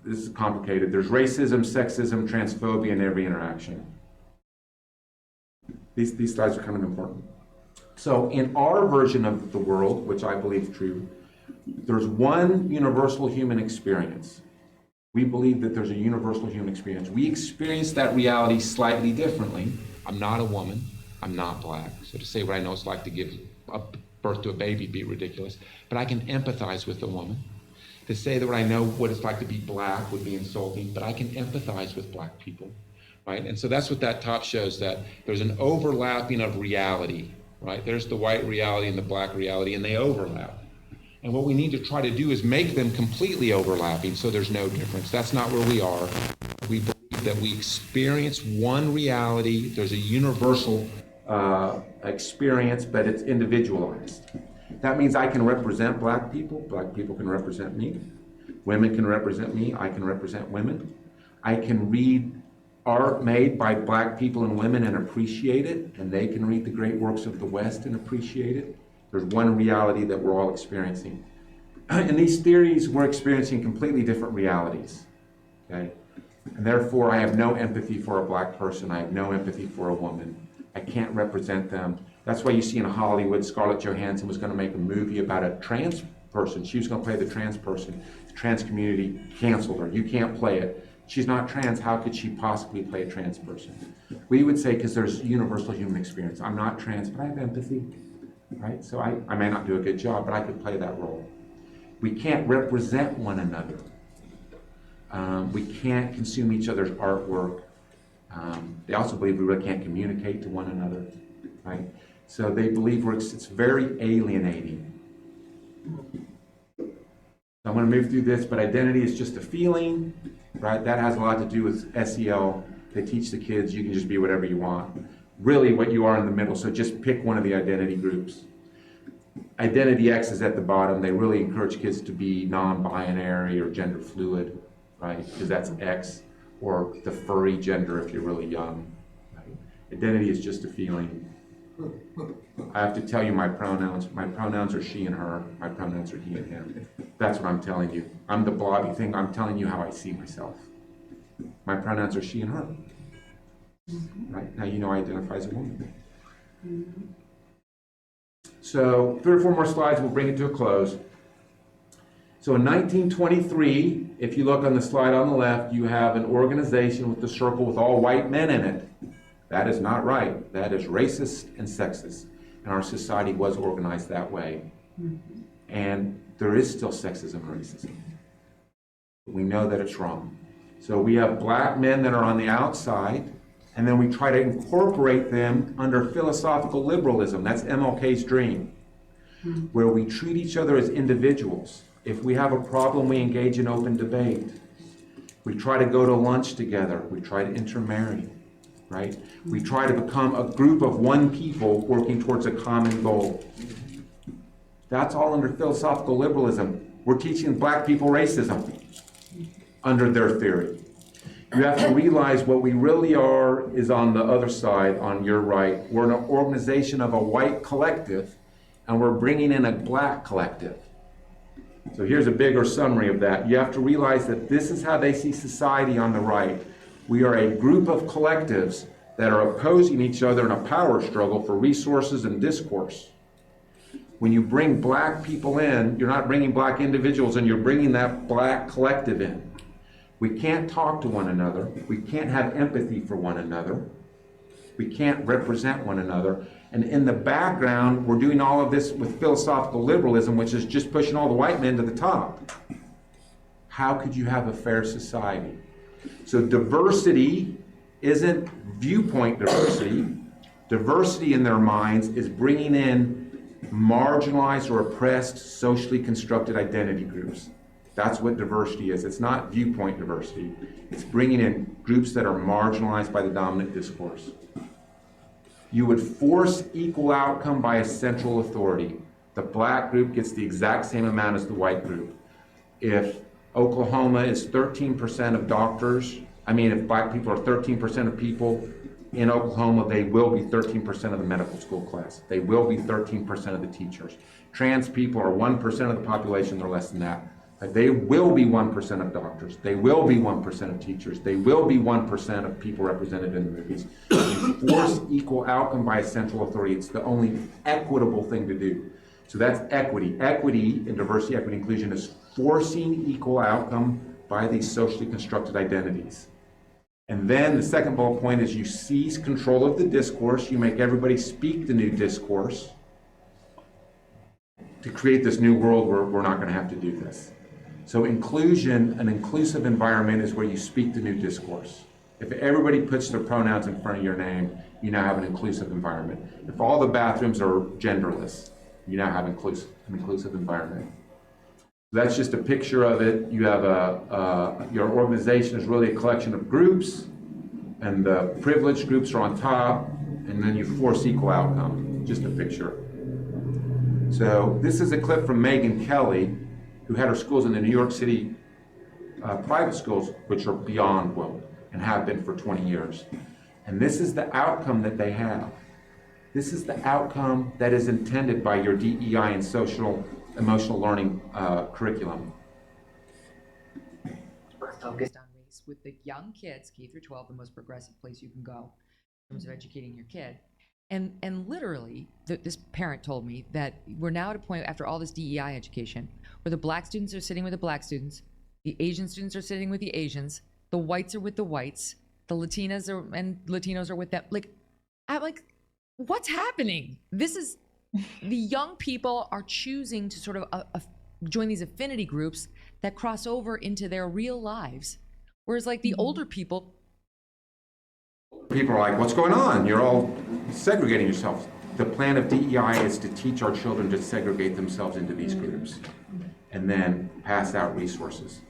This is complicated. There's racism, sexism, transphobia in every interaction. These slides are kind of important. So in our version of the world, which I believe is true, there's one universal human experience. We believe that there's a universal human experience. We experience that reality slightly differently. I'm not a woman. I'm not black. So to say what I know it's like to give birth to a baby would be ridiculous. But I can empathize with a woman. To say that what I know what it's like to be black would be insulting, but I can empathize with black people, right? And so that's what that top shows, that there's an overlapping of reality, right? There's the white reality and the black reality, and they overlap. And what we need to try to do is make them completely overlapping so there's no difference. That's not where we are. We believe that we experience one reality. There's a universal experience, but it's individualized. That means I can represent black people can represent me, women can represent me, I can represent women. I can read art made by black people and women and appreciate it, and they can read the great works of the West and appreciate it. There's one reality that we're all experiencing. In these theories, we're experiencing completely different realities, okay? And therefore, I have no empathy for a black person, I have no empathy for a woman. I can't represent them. That's why you see in Hollywood, Scarlett Johansson was going to make a movie about a trans person. She was going to play the trans person. The trans community canceled her. You can't play it. She's not trans. How could she possibly play a trans person? We would say because there's universal human experience. I'm not trans, but I have empathy, right? So I may not do a good job, but I could play that role. We can't represent one another. We can't consume each other's artwork. They also believe we really can't communicate to one another, right? So they believe it's very alienating. I'm going to move through this, but identity is just a feeling, right? That has a lot to do with SEL. They teach the kids you can just be whatever you want. Really what you are in the middle, so just pick one of the identity groups. Identity X is at the bottom. They really encourage kids to be non-binary or gender fluid, right? Because that's X. Or the furry gender if you're really young. Right? Identity is just a feeling. I have to tell you my pronouns. My pronouns are she and her. My pronouns are he and him. That's what I'm telling you. I'm the blobby thing. I'm telling you how I see myself. My pronouns are she and her. Right? Now you know I identify as a woman. So 3 or 4 more slides, we'll bring it to a close. So in 1923, if you look on the slide on the left, you have an organization with the circle with all white men in it. That is not right. That is racist and sexist. And our society was organized that way. And there is still sexism and racism. We know that it's wrong. So we have black men that are on the outside, and then we try to incorporate them under philosophical liberalism. That's MLK's dream, where we treat each other as individuals. If we have a problem, we engage in open debate. We try to go to lunch together. We try to intermarry, right? We try to become a group of one people working towards a common goal. That's all under philosophical liberalism. We're teaching black people racism under their theory. You have to realize what we really are is on the other side, on your right. We're an organization of a white collective, and we're bringing in a black collective. So here's a bigger summary of that. You have to realize that this is how they see society on the right. We are a group of collectives that are opposing each other in a power struggle for resources and discourse. When you bring black people in, you're not bringing black individuals in, you're bringing that black collective in. We can't talk to one another. We can't have empathy for one another. We can't represent one another. And in the background, we're doing all of this with philosophical liberalism, which is just pushing all the white men to the top. How could you have a fair society? So diversity isn't viewpoint diversity. Diversity in their minds is bringing in marginalized or oppressed, socially constructed identity groups. That's what diversity is. It's not viewpoint diversity. It's bringing in groups that are marginalized by the dominant discourse. You would force equal outcome by a central authority. The black group gets the exact same amount as the white group. If Oklahoma is 13% of doctors, if black people are 13% of people in Oklahoma, they will be 13% of the medical school class. They will be 13% of the teachers. Trans people are 1% of the population, they're less than that. They will be 1% of doctors. They will be 1% of teachers. They will be 1% of people represented in the movies. You force equal outcome by a central authority. It's the only equitable thing to do. So that's equity. Equity in diversity, equity, inclusion is forcing equal outcome by these socially constructed identities. And then the second bullet point is you seize control of the discourse. You make everybody speak the new discourse to create this new world where we're not going to have to do this. So inclusion, an inclusive environment is where you speak the new discourse. If everybody puts their pronouns in front of your name, you now have an inclusive environment. If all the bathrooms are genderless, you now have an inclusive environment. That's just a picture of it. You have your organization is really a collection of groups, and the privileged groups are on top, and then you force equal outcome. Just a picture. So this is a clip from Megyn Kelly, who had her schools in the New York City private schools, which are beyond woke and have been for 20 years. And this is the outcome that they have. This is the outcome that is intended by your DEI and social emotional learning curriculum. We're focused on race with the young kids, K through 12, the most progressive place you can go in terms of educating your kid. And literally, this parent told me that we're now at a point after all this DEI education where the black students are sitting with the black students, the Asian students are sitting with the Asians, the whites are with the whites, the Latinas and Latinos are with them. I'm like, what's happening? This is, the young people are choosing to sort of join these affinity groups that cross over into their real lives. Whereas the older people are like, what's going on? You're all segregating yourselves. The plan of DEI is to teach our children to segregate themselves into these groups and then pass out resources.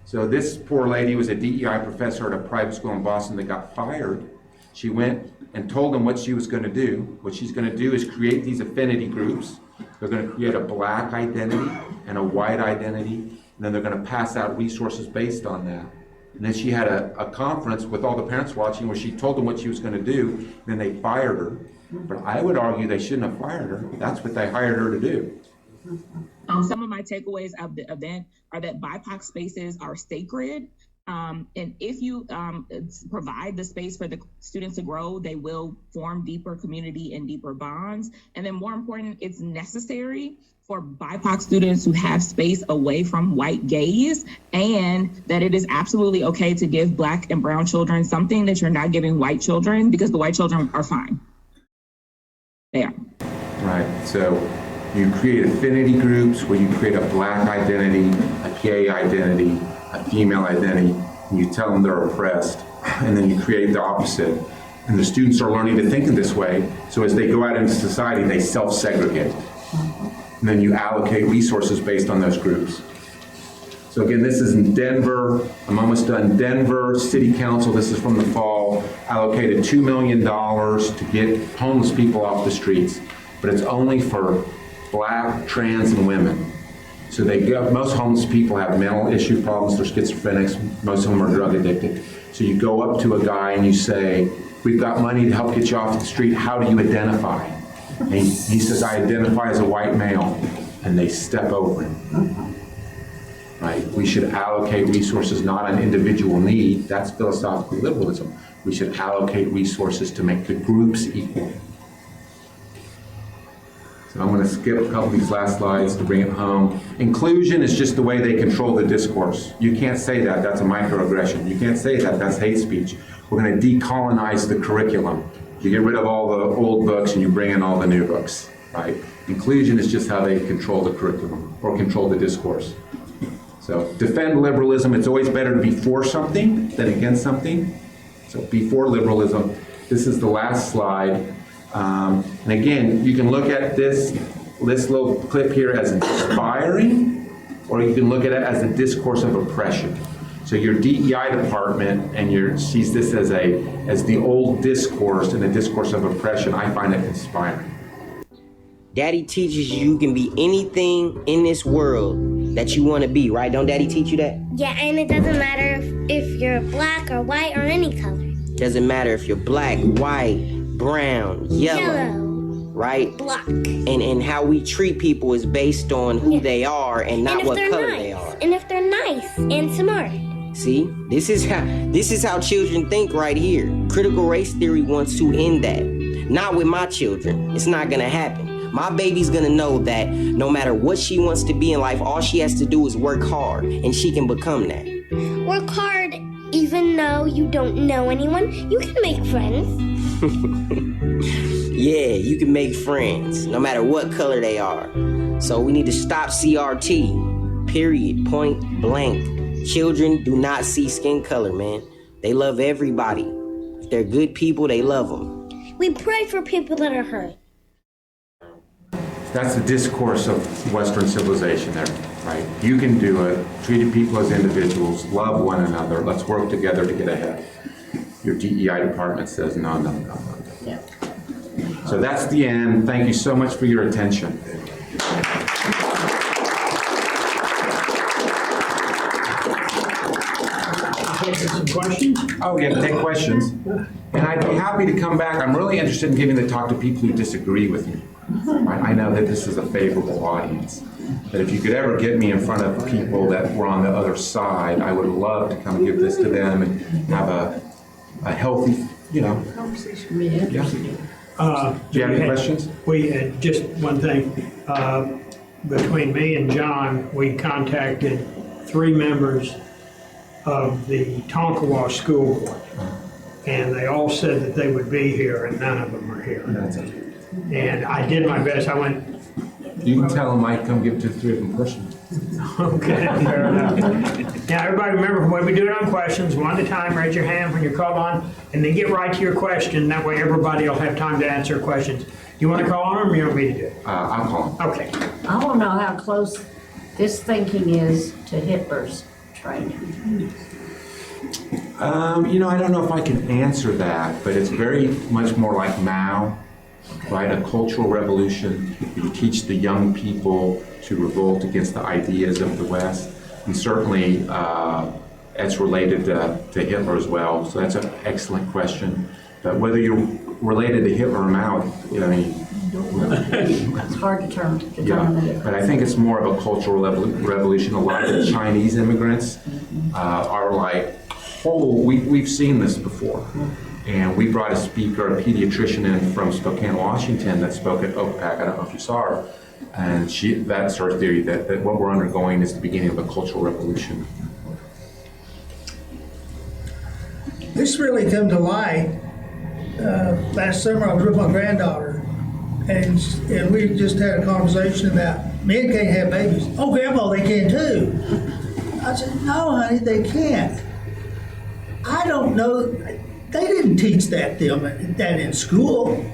So this poor lady was a DEI professor at a private school in Boston that got fired. She went and told them what she was going to do. What she's going to do is create these affinity groups. They're going to create a black identity and a white identity, and then they're going to pass out resources based on that. And then she had a conference with all the parents watching where she told them what she was going to do, and then they fired her. But I would argue they shouldn't have fired her. That's what they hired her to do. Some of my takeaways of the event are that BIPOC spaces are sacred. And if you provide the space for the students to grow, they will form deeper community and deeper bonds. And then more important, it's necessary for BIPOC students to have space away from white gaze, and that it is absolutely okay to give Black and brown children something that you're not giving white children, because the white children are fine. They are. Right, so you create affinity groups where you create a Black identity, a gay identity, a female identity, and you tell them they're oppressed, and then you create the opposite. And the students are learning to think in this way, so as they go out into society, they self-segregate. And then you allocate resources based on those groups. So again, this is in Denver. I'm almost done. Denver City Council, this is from the fall, allocated $2 million to get homeless people off the streets, but it's only for Black, trans, and women. So most homeless people have mental issue problems, they're schizophrenics, most of them are drug addicted. So you go up to a guy and you say, we've got money to help get you off the street, how do you identify? And he says, I identify as a white male, and they step over him. Right? We should allocate resources not on individual need, that's philosophical liberalism. We should allocate resources to make the groups equal. So I'm going to skip a couple of these last slides to bring it home. Inclusion is just the way they control the discourse. You can't say that, that's a microaggression. You can't say that, that's hate speech. We're going to decolonize the curriculum. You get rid of all the old books and you bring in all the new books, right? Inclusion is just how they control the curriculum or control the discourse. So defend liberalism. It's always better to be for something than against something. So be for liberalism. This is the last slide. And again, you can look at this little clip here as inspiring, or you can look at it as a discourse of oppression. So your DEI department sees this as the old discourse and a discourse of oppression. I find it inspiring. Daddy teaches you can be anything in this world that you want to be, right? Don't Daddy teach you that? Yeah, and it doesn't matter if you're black or white or any color. Doesn't matter if you're black, white, brown, yellow, right? Black. And how we treat people is based on who they are and not what color they are. And if they're nice and smart. See, this is how children think right here. Critical race theory wants to end that. Not with my children. It's not gonna happen. My baby's gonna know that no matter what she wants to be in life, all she has to do is work hard and she can become that. Work hard, even though you don't know anyone, you can make friends. Yeah, you can make friends, no matter what color they are. So we need to stop CRT, period, point blank. Children do not see skin color, man. They love everybody. If they're good people, they love them. We pray for people that are hurt. That's the discourse of Western civilization there, right? You can do it. Treat people as individuals. Love one another. Let's work together to get ahead. Your DEI department says no. Yeah. So that's the end. Thank you so much for your attention. Some questions? Oh, yeah, take questions. And I'd be happy to come back. I'm really interested in giving the talk to people who disagree with me. I know that this is a favorable audience. But if you could ever get me in front of people that were on the other side, I would love to come give this to them and have a healthy, Conversation. Yeah. Do you have any questions? Just one thing. Between me and John, we contacted 3 members of the Tonkawa School Board. And they all said that they would be here, and none of them are here. And I did my best. I went. You can tell them I come give it to 3 of them personally. Okay, fair enough. Now, everybody remember, when we do it on questions, one at a time, raise your hand when you're called on, and then get right to your question. That way everybody will have time to answer questions. You want to call on them, or you want me to do it? I'll call them. Okay. I want to know how close this thinking is to Hitler's training. I don't know if I can answer that, but it's very much more like Mao, right? A cultural revolution. You teach the young people to revolt against the ideas of the West. And certainly that's related to Hitler as well. So that's an excellent question. But whether you're related to Hitler or Mao, It's hard to determine yeah, but I think it's more of a cultural revolution. A lot of the Chinese immigrants are like, we've seen this before. And we brought a speaker, a pediatrician in from Spokane, Washington that spoke at OPAC. I don't know if you saw her. And that's her theory, that what we're undergoing is the beginning of a cultural revolution. This really came to light last summer. I was with my granddaughter, and we just had a conversation about men can't have babies. Oh, Grandma, they can too. I said, no, honey, they can't. I don't know. They didn't teach that in school.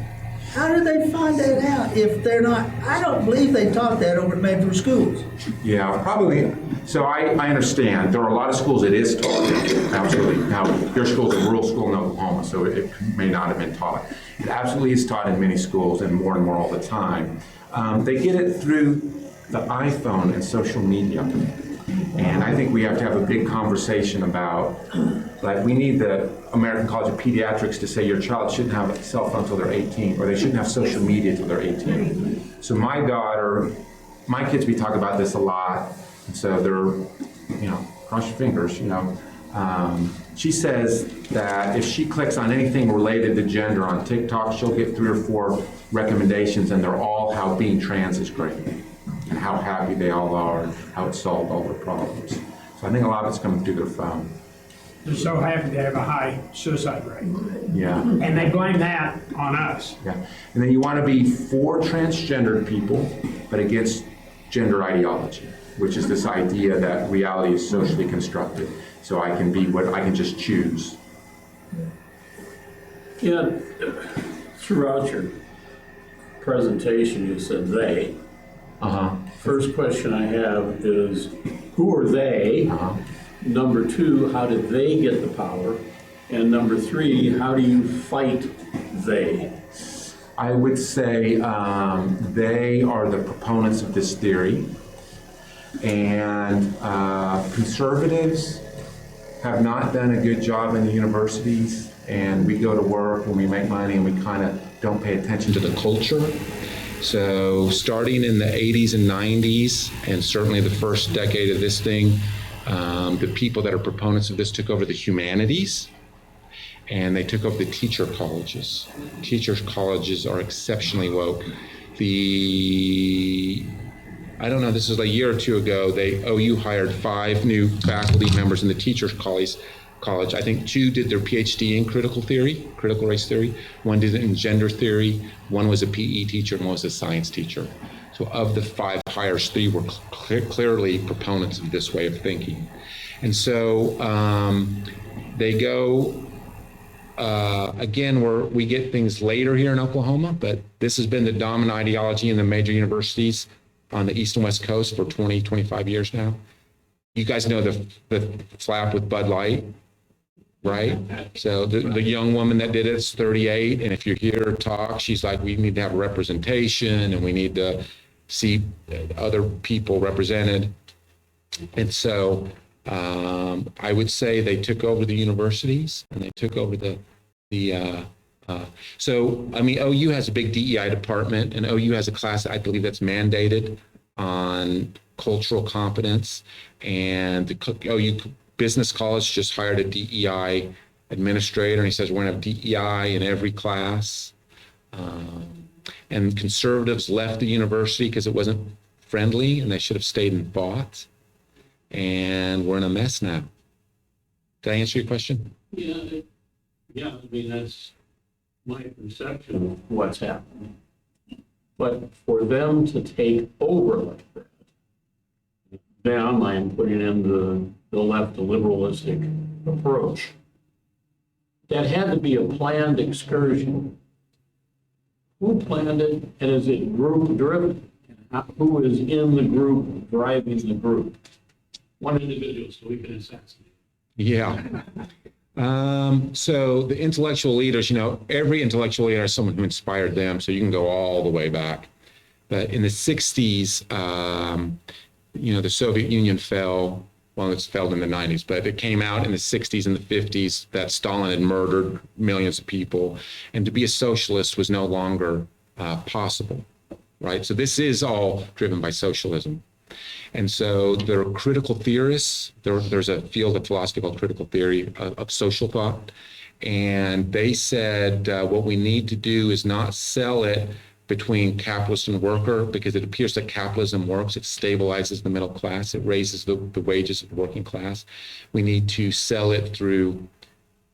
How did they find that out if they're not? I don't believe they taught that over at Mayfair schools. Yeah, probably. So I understand. There are a lot of schools it is taught. Absolutely. Now, your school's a rural school in Oklahoma, so it may not have been taught. It absolutely is taught in many schools and more all the time. They get it through the iPhone and social media. And I think we have to have a big conversation about, like, we need the American College of Pediatrics to say your child shouldn't have a cell phone until they're 18, or they shouldn't have social media until they're 18. So my kids, we talk about this a lot, and so they're, cross your fingers, She says that if she clicks on anything related to gender on TikTok, she'll get 3 or 4 recommendations, and they're all how being trans is great, and how happy they all are, and how it solved all their problems. So I think a lot of it's coming through their phone. They're so happy to have a high suicide rate. Yeah. And they blame that on us. Yeah. And then you want to be for transgendered people, but against gender ideology, which is this idea that reality is socially constructed. So I can be what I can just choose. Yeah, throughout your presentation, you said they. First question I have is, who are they? Number 2, how did they get the power? And number 3, how do you fight they? I would say they are the proponents of this theory, and conservatives have not done a good job in the universities, and we go to work and we make money and we kind of don't pay attention to the culture. So starting in the 80s and 90s, and certainly the first decade of this thing, the people that are proponents of this took over the humanities, and they took over the teacher colleges. Teacher colleges are exceptionally woke. I don't know, this is a year or 2 ago, OU hired 5 new faculty members in the teachers college. I think 2 did their PhD in critical theory, critical race theory. 1 did it in gender theory. 1 was a PE teacher and 1 was a science teacher. So of the 5 hires, 3 were clearly proponents of this way of thinking. And so they go, again, we get things later here in Oklahoma, but this has been the dominant ideology in the major universities on the East and West Coast for 20, 25 years now. You guys know the flap with Bud Light, right? So the young woman that did it's 38, and if you hear her talk, she's like, we need to have representation, and we need to see other people represented. And so I would say they took over the universities, and they took over so, I mean, OU has a big DEI department, and OU has a class, I believe, that's mandated on cultural competence. And the OU Business College just hired a DEI administrator, and he says we're going to have DEI in every class. And conservatives left the university because it wasn't friendly, and they should have stayed and fought. And we're in a mess now. Did I answer your question? Yeah, I mean, that's my perception of what's happening. But for them to take over like that, them, I'm putting in the left, the liberalistic approach, that had to be a planned excursion. Who planned it, and is it group driven? Who is in the group driving the group? One individual, so we can assassinate. Yeah. So the intellectual leaders, every intellectual leader has someone who inspired them, so you can go all the way back. But in the 60s, the Soviet Union fell. Well, it's fell in the 90s, but it came out in the 60s and the 50s that Stalin had murdered millions of people, and to be a socialist was no longer possible, right? So this is all driven by socialism. And so there are critical theorists. There's a field of philosophy called critical theory of social thought. And they said what we need to do is not sell it between capitalist and worker, because it appears that capitalism works. It stabilizes the middle class. It raises the wages of the working class. We need to sell it through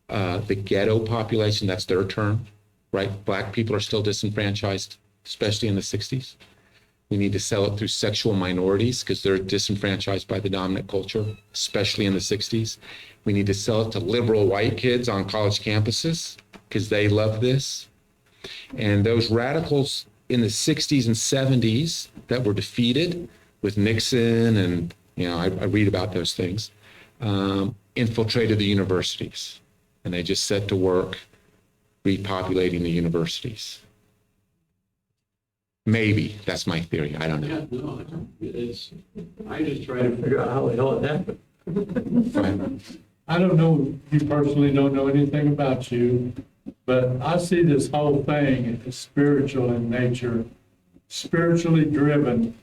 the ghetto population. That's their term, right? Black people are still disenfranchised, especially in the 60s. We need to sell it through sexual minorities because they're disenfranchised by the dominant culture, especially in the 60s. We need to sell it to liberal white kids on college campuses because they love this. And those radicals in the 60s and 70s that were defeated with Nixon, and I read about those things, infiltrated the universities. And they just set to work repopulating the universities. Maybe that's my theory. I don't know. Yeah, no, I just try to figure out how the hell it happened. I don't know, you personally don't know anything about you, but I see this whole thing as spiritual in nature, spiritually driven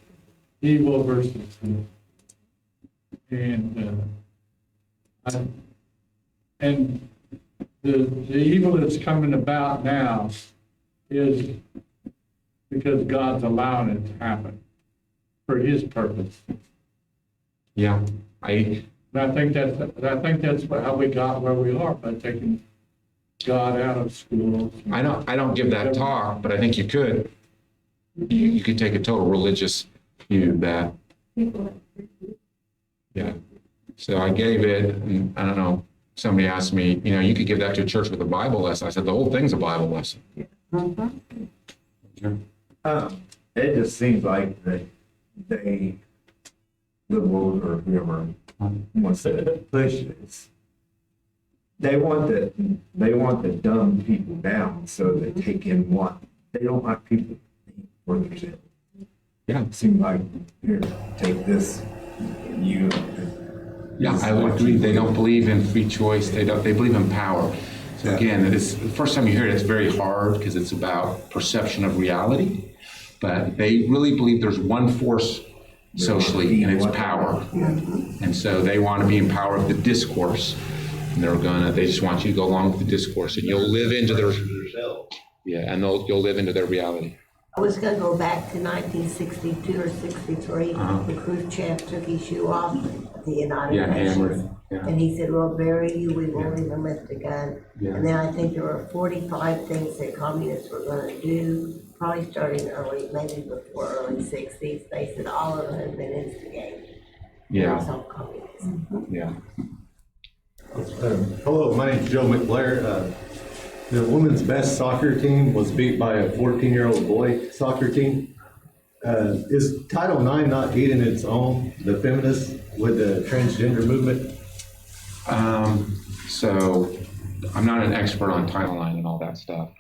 evil versus good. And And the evil that's coming about now is because God's allowing it to happen for his purpose. Yeah, And I think that's how we got where we are, by taking God out of schools. I don't give that talk, but I think you could. You could take a total religious view of that. Yeah. So I gave it, and I don't know, somebody asked me, you could give that to a church with a Bible lesson. I said, the whole thing's a Bible lesson. It just seems like the liberals or whoever wants to push this. They want the dumb people down so that they can they don't want people to think for themselves. Yeah. It seems like, here, take this, you. Yeah, I would agree. They don't believe in free choice. They believe in power. So again, it's the first time you hear it, it's very hard because it's about perception of reality. But they really believe there's one force socially, and it's power. And so they want to be in power of the discourse. And they just want you to go along with the discourse, and you'll live into their, and you'll live into their reality. I was gonna go back to 1962 or 63. The Khrushchev took his shoe off at the United Nations. And he said, we'll bury you, we won't even lift a gun. And then I think there were 45 things that communists were gonna do, probably starting maybe before early 60s. They said all of them had been instigated. Yeah. It was all communism. Yeah. Hello, my name's Joe McBlair. The women's best soccer team was beat by a 14-year-old boy soccer team. Is Title IX not eating its own, the feminists with the transgender movement? So I'm not an expert on Title IX and all that stuff.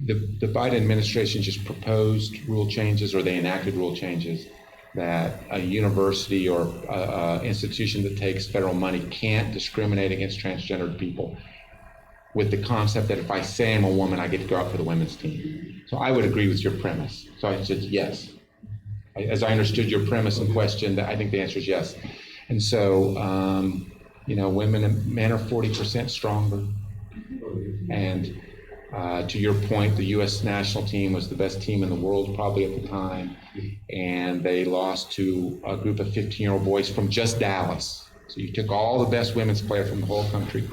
The Biden administration just proposed rule changes, or they enacted rule changes, that a university or institution that takes federal money can't discriminate against transgendered people, with the concept that if I say I'm a woman, I get to go out for the women's team. So I would agree with your premise. So I said yes. As I understood your premise and question, I think the answer is yes. And so, women and men are 40% stronger. And to your point, the U.S. national team was the best team in the world probably at the time. And they lost to a group of 15-year-old boys from just Dallas. So you took all the best women's players from the whole country.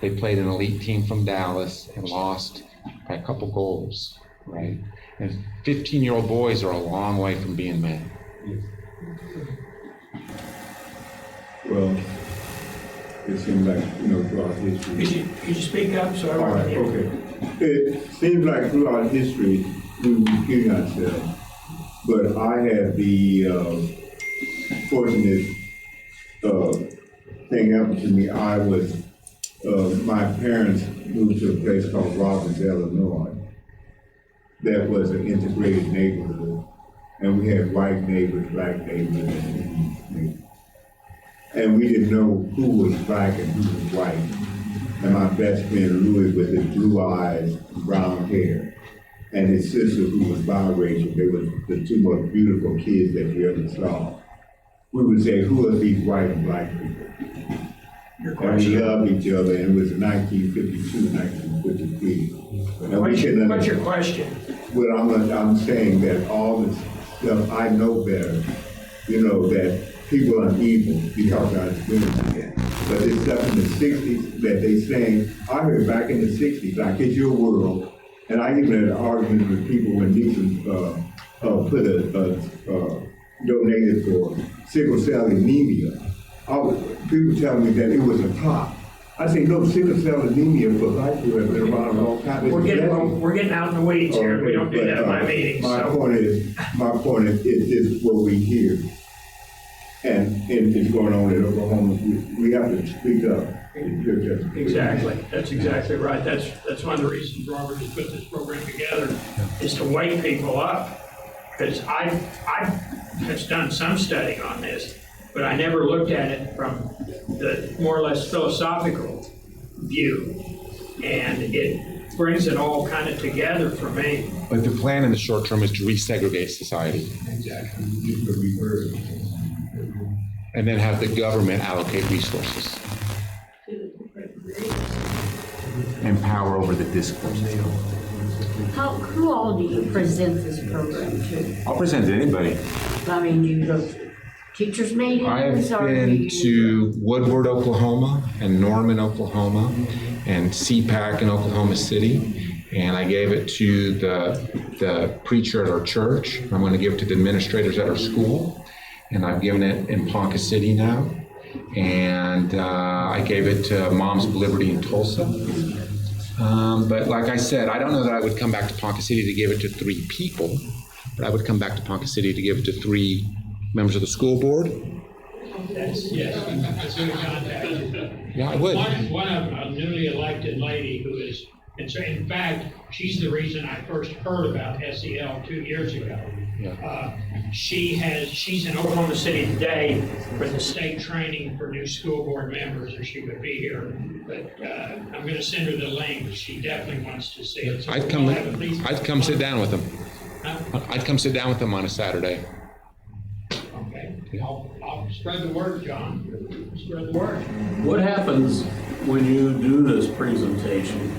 They played an elite team from Dallas and lost by a couple goals, right? And 15-year-old boys are a long way from being men. Well, it seems like, throughout history. Could you speak up so everyone can hear? Okay. It seems like throughout history, we repeat ourselves. But I had the fortunate thing happen to me. My parents moved to a place called Robbins, Illinois. That was an integrated neighborhood. And we had white neighbors, black neighbors, and Indian neighbors. And we didn't know who was black and who was white. And my best friend Louis, with his blue eyes, brown hair, and his sister, who was biracial, they were the two most beautiful kids that you ever saw. We would say, who are these white and black people? And we loved each other, and it was 1952, 1953. What's your question? Well, I'm saying that all this stuff, I know better, that people are evil because of our experience. But this stuff in the 60s that they saying, I heard back in the 60s, like, it's your world. And I even had an argument with people when Nixon donated for sickle cell anemia. People tell me that it was a plot. I say, no, sickle cell anemia for black people have been around a long time. We're getting out in the weeds here. We don't do that in my meetings. My point is this is what we hear. And it's going on in Oklahoma. We have to speak up. Exactly. That's exactly right. That's one of the reasons Robert has put this program together, is to wake people up. Because I have done some studying on this, but I never looked at it from the more or less philosophical view. And it brings it all kind of together for me. But the plan in the short term is to resegregate society. Exactly. And then have the government allocate resources. and power over the discourse. Who all do you present this program to? I'll present to anybody. I mean, you go to teachers meetings? I've or been you- to Woodward, Oklahoma, and Norman, Oklahoma, and CPAC in Oklahoma City, and I gave it to the preacher at our church. I'm going to give it to the administrators at our school, and I've given it in Ponca City now, and I gave it to Moms of Liberty in Tulsa. But like I said, I don't know that I would come back to Ponca City to give it to 3 people, but I would come back to Ponca City to give it to 3 members of the school board. That's who contacted. Yeah, I would. One of them, a newly elected lady who is, and so in fact, she's the reason I first heard about SEL 2 years ago. She's in Oklahoma City today for the state training for new school board members, or she would be here. But I'm going to send her the link. She definitely wants to see it. So I'd come sit down with them. I'd come sit down with them on a Saturday. Okay, I'll spread the word, John. Spread the word. What happens when you do this presentation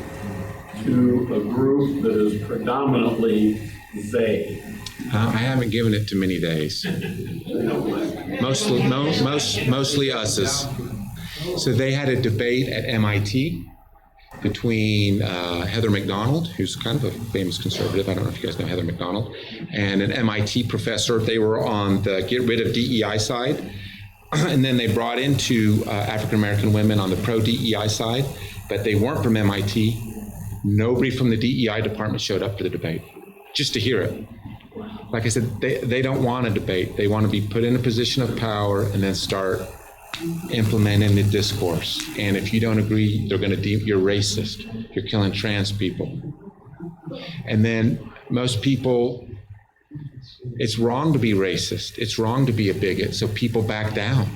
to a group that is predominantly they? I haven't given it to many days. Mostly us's. So they had a debate at MIT between Heather McDonald, who's kind of a famous conservative, I don't know if you guys know Heather McDonald, and an MIT professor. They were on the get rid of DEI side, and then they brought in 2 African-American women on the pro-DEI side, but they weren't from MIT. Nobody from the DEI department showed up for the debate, just to hear it. Like I said, they don't want a debate. They want to be put in a position of power and then start implementing the discourse. And if you don't agree, they're going to deem you're racist. You're killing trans people. And then most people, it's wrong to be racist. It's wrong to be a bigot. So people back down.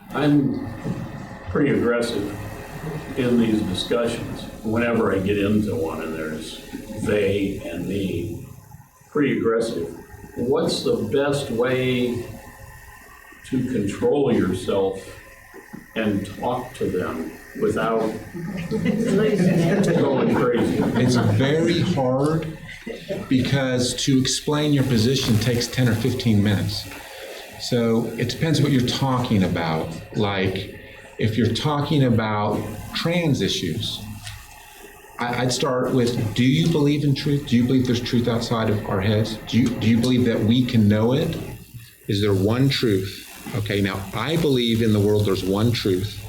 I'm pretty aggressive in these discussions. Whenever I get into one and there's they and me, pretty aggressive. What's the best way to control yourself and talk to them without going crazy? It's very hard because to explain your position takes 10 or 15 minutes. So it depends what you're talking about. Like if you're talking about trans issues, I'd start with, do you believe in truth? Do you believe there's truth outside of our heads? Do you believe that we can know it? Is there one truth? Okay, now I believe in the world there's one truth,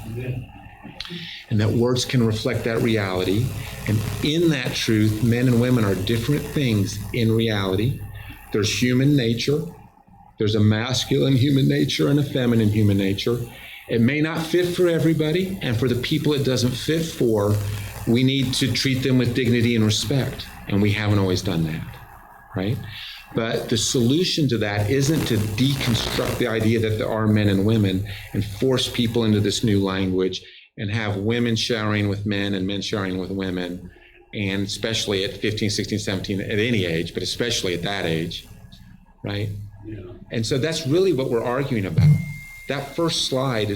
and that words can reflect that reality. And in that truth, men and women are different things in reality. There's human nature. There's a masculine human nature and a feminine human nature. It may not fit for everybody, and for the people it doesn't fit for, we need to treat them with dignity and respect, and we haven't always done that, right? But the solution to that isn't to deconstruct the idea that there are men and women and force people into this new language and have women showering with men and men showering with women, and especially at 15, 16, 17, at any age, but especially at that age, right? Yeah. And so that's really what we're arguing about. That first slide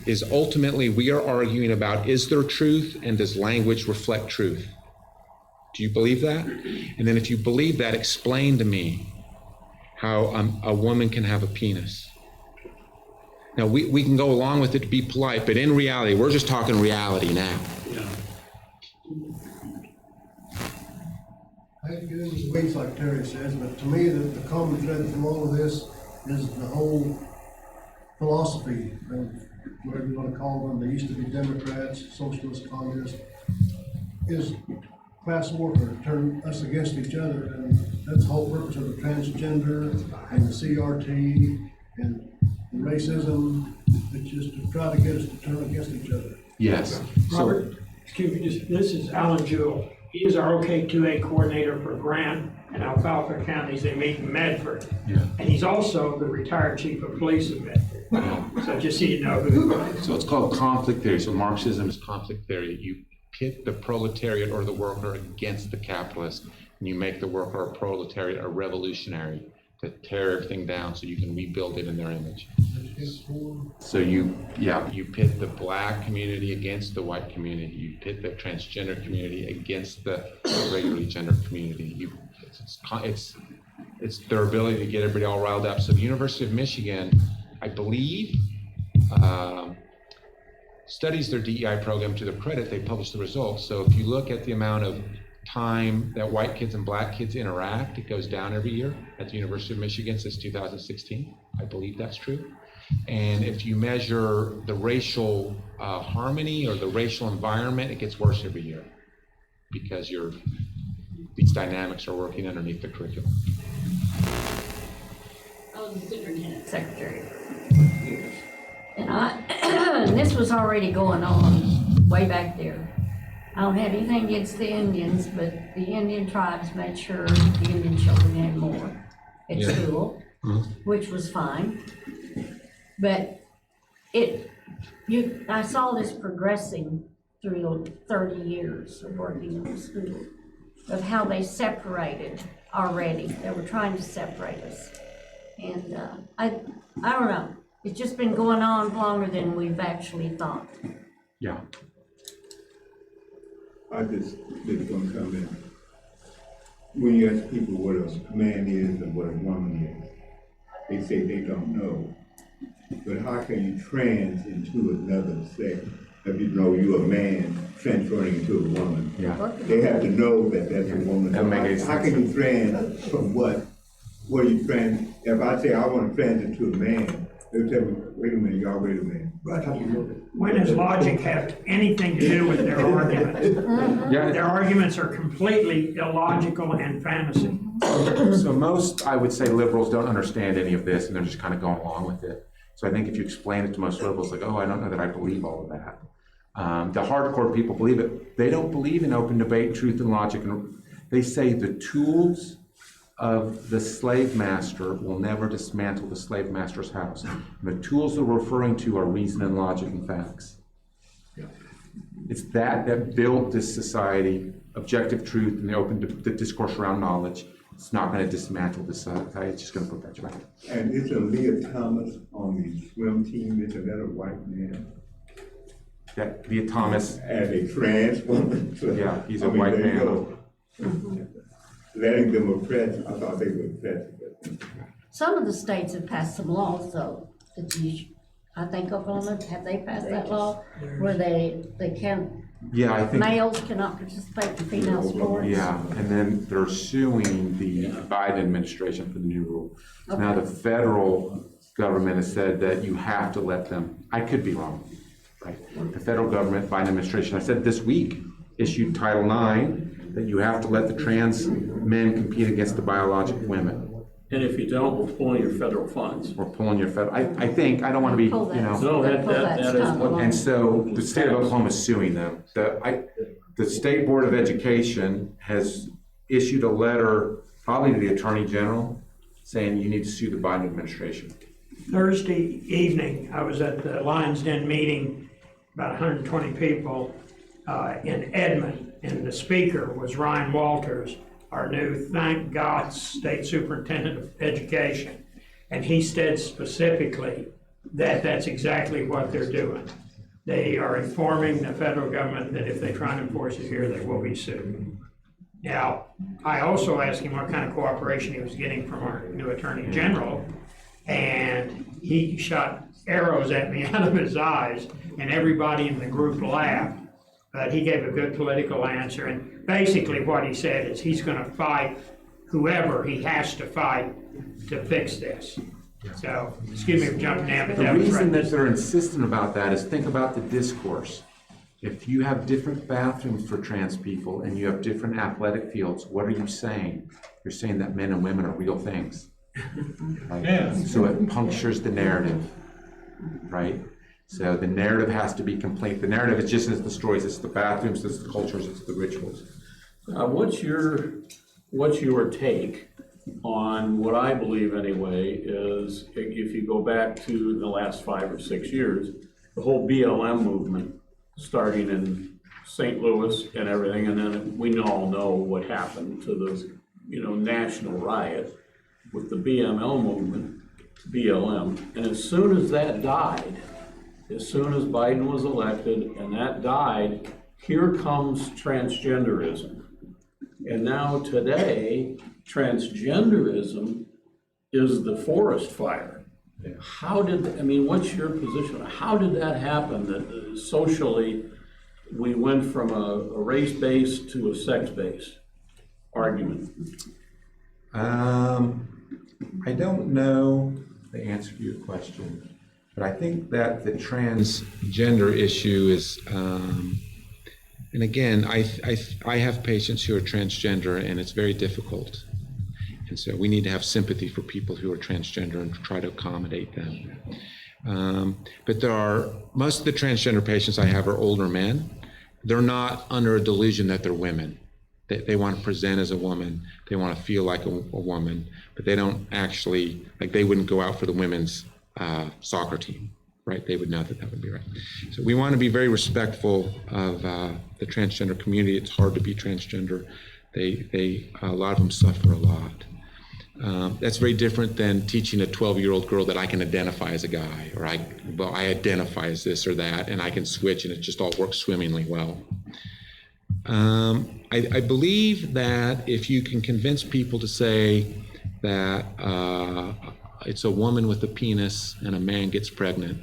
is ultimately we are arguing about, is there truth and does language reflect truth? Do you believe that? And then if you believe that, explain to me how a woman can have a penis. Now, we can go along with it to be polite, but in reality, we're just talking reality now. Yeah. I hate to get into the weeds like Terry says, but to me, the common thread from all of this is the whole philosophy of whatever you want to call them. They used to be Democrats, socialists, communists, is class warfare, turn us against each other, and that's the whole purpose of the transgender and the CRT and the racism. It's just to try to get us to turn against each other. Yes. Robert, excuse me, this is Alan Jewell. He is our OK2A coordinator for Grant and Alfalfa counties. They meet in Medford. Yeah. And he's also the retired chief of police in Medford. So just so you know who. So it's called conflict theory. So Marxism is conflict theory. You pit the proletariat or the worker against the capitalist, and you make the worker or proletariat a revolutionary to tear everything down so you can rebuild it in their image. So you pit the black community against the white community. You pit the transgender community against the regularly gendered community. It's their ability to get everybody all riled up. So the University of Michigan, I believe, studies their DEI program. To their credit, they publish the results. So if you look at the amount of time that white kids and black kids interact, it goes down every year at the University of Michigan since 2016. I believe that's true. And if you measure the racial harmony or the racial environment, it gets worse every year because these dynamics are working underneath the curriculum. I was the superintendent secretary for years. And this was already going on way back there. I don't have anything against the Indians, but the Indian tribes made sure the Indian children had more at school, which was fine. But I saw this progressing through 30 years of working in the school, of how they separated already. They were trying to separate us. And I don't know. It's just been going on longer than we've actually thought. Yeah. I just gonna come in. When you ask people what a man is and what a woman is, they say they don't know. But how can you trans into another sex if you know you're a man transferring into a woman? Yeah. They have to know that that's a woman. So how can you trans from what? What are you trans? If I say I want to trans into a man, they'll tell me, wait a minute, y'all wait a minute. But when does logic have anything to do with their arguments? Their arguments are completely illogical and fantasy. So most, I would say, liberals don't understand any of this and they're just kind of going along with it. So I think if you explain it to most liberals, like, oh, I don't know that I believe all of that. The hardcore people believe it. They don't believe in open debate, truth, and logic. And they say the tools of the slave master will never dismantle the slave master's house. And the tools they're referring to are reason and logic and facts. It's that built this society, objective truth and the discourse around knowledge. It's not going to dismantle this society, it's just going to perpetuate it. And it's a Leah Thomas on the swim team, isn't that a white man? Yeah, Leah Thomas. As a trans woman. So, yeah, he's a white man. Letting them oppress, I thought they were oppressed. Some of the states have passed some laws, though, that I think Oklahoma, have they passed that law? Where they can't, yeah, I think males cannot participate in female sports? Yeah, and then they're suing the Biden administration for the new rule. So now the federal government has said that you have to let them, I could be wrong, right? The federal government, Biden administration, I said this week, issued Title IX, that you have to let the trans men compete against the biologic women. And if you don't, we're pulling your federal funds. We're pulling your federal, I think, I don't want to be, No, that is what. And so the state of Oklahoma is suing them. The State Board of Education has issued a letter, probably to the Attorney General, saying you need to sue the Biden administration. Thursday evening, I was at the Lions Den meeting, about 120 people in Edmond, and the speaker was Ryan Walters, our new, thank God, State Superintendent of Education. And he said specifically that that's exactly what they're doing. They are informing the federal government that if they try and enforce it here, they will be sued. Now, I also asked him what kind of cooperation he was getting from our new Attorney General, and he shot arrows at me out of his eyes, and everybody in the group laughed. But he gave a good political answer, and basically what he said is he's going to fight whoever he has to fight to fix this. So, excuse me for jumping in, but the reason that they're insistent about that is think about the discourse. If you have different bathrooms for trans people and you have different athletic fields, what are you saying? You're saying that men and women are real things. Right? Yeah. So it punctures the narrative, right? So the narrative has to be complete. The narrative is just as the stories, it's the bathrooms, it's the cultures, it's the rituals. What's your take on what I believe anyway is, if you go back to the last 5 or 6 years, the whole BLM movement starting in St. Louis and everything, and then we all know what happened to the national riot. with the BML movement, BLM. And as soon as that died, as soon as Biden was elected and that died, here comes transgenderism. And now today, transgenderism is the forest fire. How did, I mean, what's your position? How did that happen that socially we went from a race-based to a sex-based argument? I don't know the answer to your question, but I think that the transgender issue is, and again, I have patients who are transgender, and it's very difficult. And so we need to have sympathy for people who are transgender and try to accommodate them. But most of the transgender patients I have are older men. They're not under a delusion that they're women. They want to present as a woman. They want to feel like a woman, but they don't actually, like they wouldn't go out for the women's soccer team, right? They would know that would be right. So we want to be very respectful of the transgender community. It's hard to be transgender. A lot of them suffer a lot. That's very different than teaching a 12-year-old girl that I can identify as a guy, or I identify as this or that, and I can switch and it just all works swimmingly well. I believe that if you can convince people to say that it's a woman with a penis and a man gets pregnant,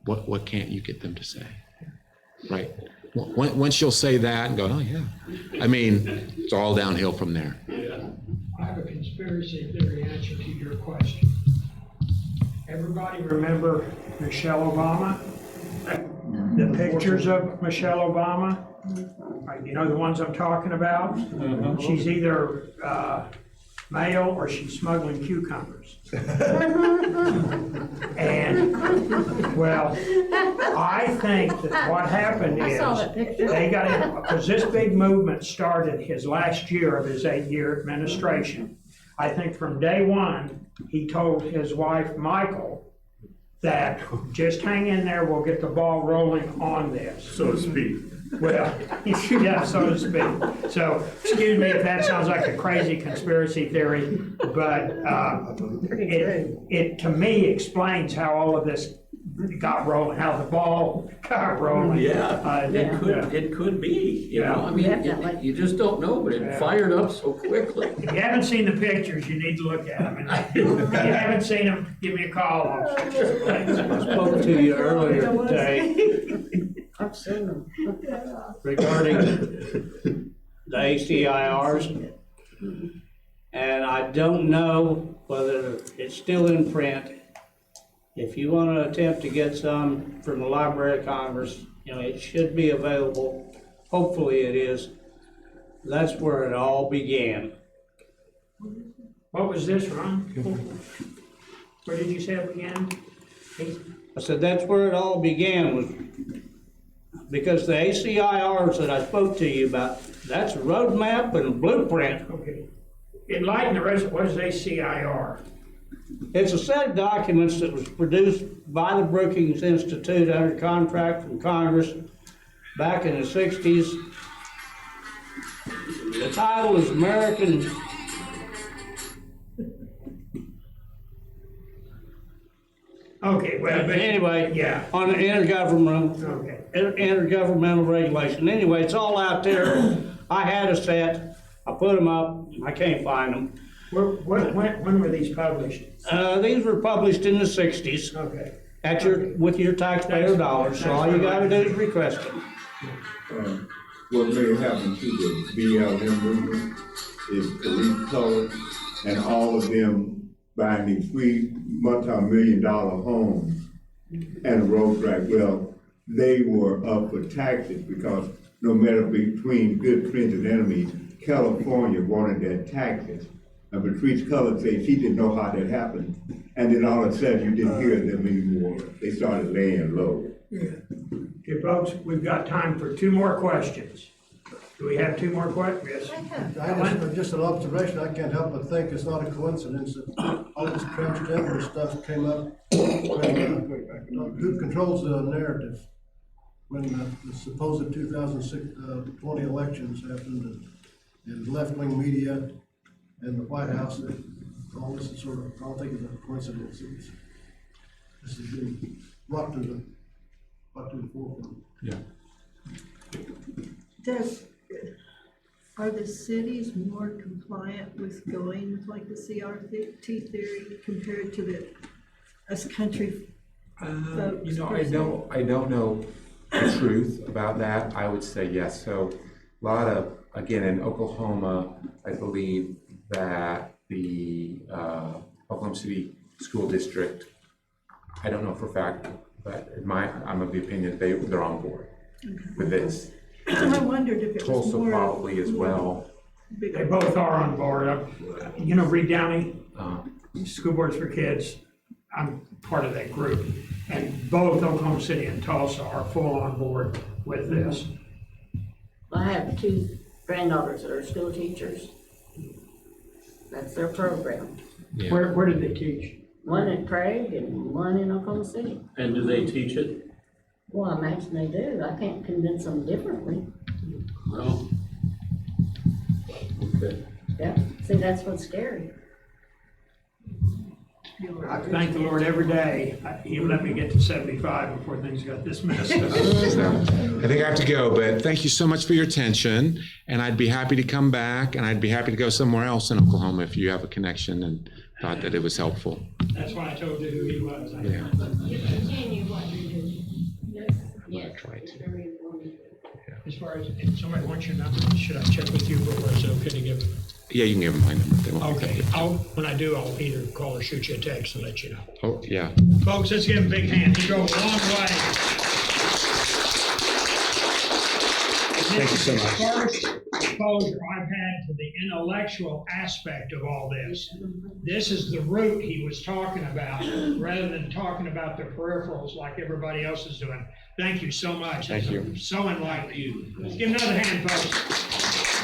what can't you get them to say, right? Once you'll say that and go, oh yeah, I mean, it's all downhill from there. I have a conspiracy theory answer to your question. Everybody remember Michelle Obama? The pictures of Michelle Obama? You know the ones I'm talking about? She's either male or she's smuggling cucumbers. And, well, I think that what happened is they got in, because this big movement started his last year of his 8-year administration. I think from day one, he told his wife, Michael, that just hang in there, we'll get the ball rolling on this. So to speak. Well, yeah, so to speak. So, excuse me if that sounds like a crazy conspiracy theory, but it to me explains how all of this got rolling, how the ball got rolling. Yeah, it could be. You know, I mean, you just don't know, but it fired up so quickly. If you haven't seen the pictures, you need to look at them. And if you haven't seen them, give me a call. I spoke to you earlier today I've seen them. regarding the ACIRs, and I don't know whether it's still in print. If you want to attempt to get some from the Library of Congress, you know, it should be available. Hopefully it is. That's where it all began. What was this, Ron? Where did you say it began? I said that's where it all began, was because the ACIRs that I spoke to you about, that's a roadmap and a blueprint. Okay. Enlighten the rest. What is ACIR? It's a set of documents that was produced by the Brookings Institute under contract from Congress back in the 60s. The title is American Okay, well, but anyway, yeah, on the intergovernmental, intergovernmental regulation. Anyway, it's all out there. I had a set. I put them up. I can't find them. When were these published? These were published in the 60s. Okay. At with your taxpayer dollars. So all you got to do is request them. What may happen to the BLM movement is police color and all of them buying these free multi-million-dollar homes and road track. Well, they were up for taxes because no matter between good friends and enemies, California wanted their taxes. And Patrice Cullors said she didn't know how that happened. And then all of a sudden you didn't hear them anymore. They started laying low. Yeah. Okay, folks, we've got time for 2 more questions. Do we have 2 more questions? Yes. Just an observation, I can't help but think it's not a coincidence that all this transgender stuff came up when, who controls the narrative when the supposed 2020 elections happened and left-wing media and the White House, all this is sort of, I don't think it's a coincidence. This has been brought to the forefront. Yeah. Are the cities more compliant with going with like the CRT theory compared to us country folks? You know, I don't know the truth about that. I would say yes. So a lot of, again, in Oklahoma, I believe that the Oklahoma City School District, I don't know for a fact, but I'm of the opinion that they're on board with this. I wondered if it was Tulsa more. probably as well. They both are on board. You know, Reed Downey, School Boards for Kids, I'm part of that group. And both Oklahoma City and Tulsa are full on board with this. I have 2 granddaughters that are school teachers. That's their program. Yeah. Where did they teach? One in Craig and one in Oklahoma City. And do they teach it? Well, I imagine they do. I can't convince them differently. No. Okay. Yeah, see, that's what's scary. I thank the Lord every day. He let me get to 75 before things got this messed up. So, I think I have to go, but thank you so much for your attention. And I'd be happy to come back, and I'd be happy to go somewhere else in Oklahoma if you have a connection and thought that it was helpful. That's why I told you who he was. Yeah. You continue what you do. Yes, Try to. very informative. As far as, if somebody wants your number, should I check with you before it's okay to give? Yeah, you can give them my number if they want. Okay, when I do, I'll either call or shoot you a text and let you know. Oh, yeah. Folks, let's give him a big hand. He drove a long way. Thank you so much. First exposure I've had to the intellectual aspect of all this. This is the root he was talking about, rather than talking about the peripherals like everybody else is doing. Thank you so much. Thank you. So enlightening. Let's give another hand, folks.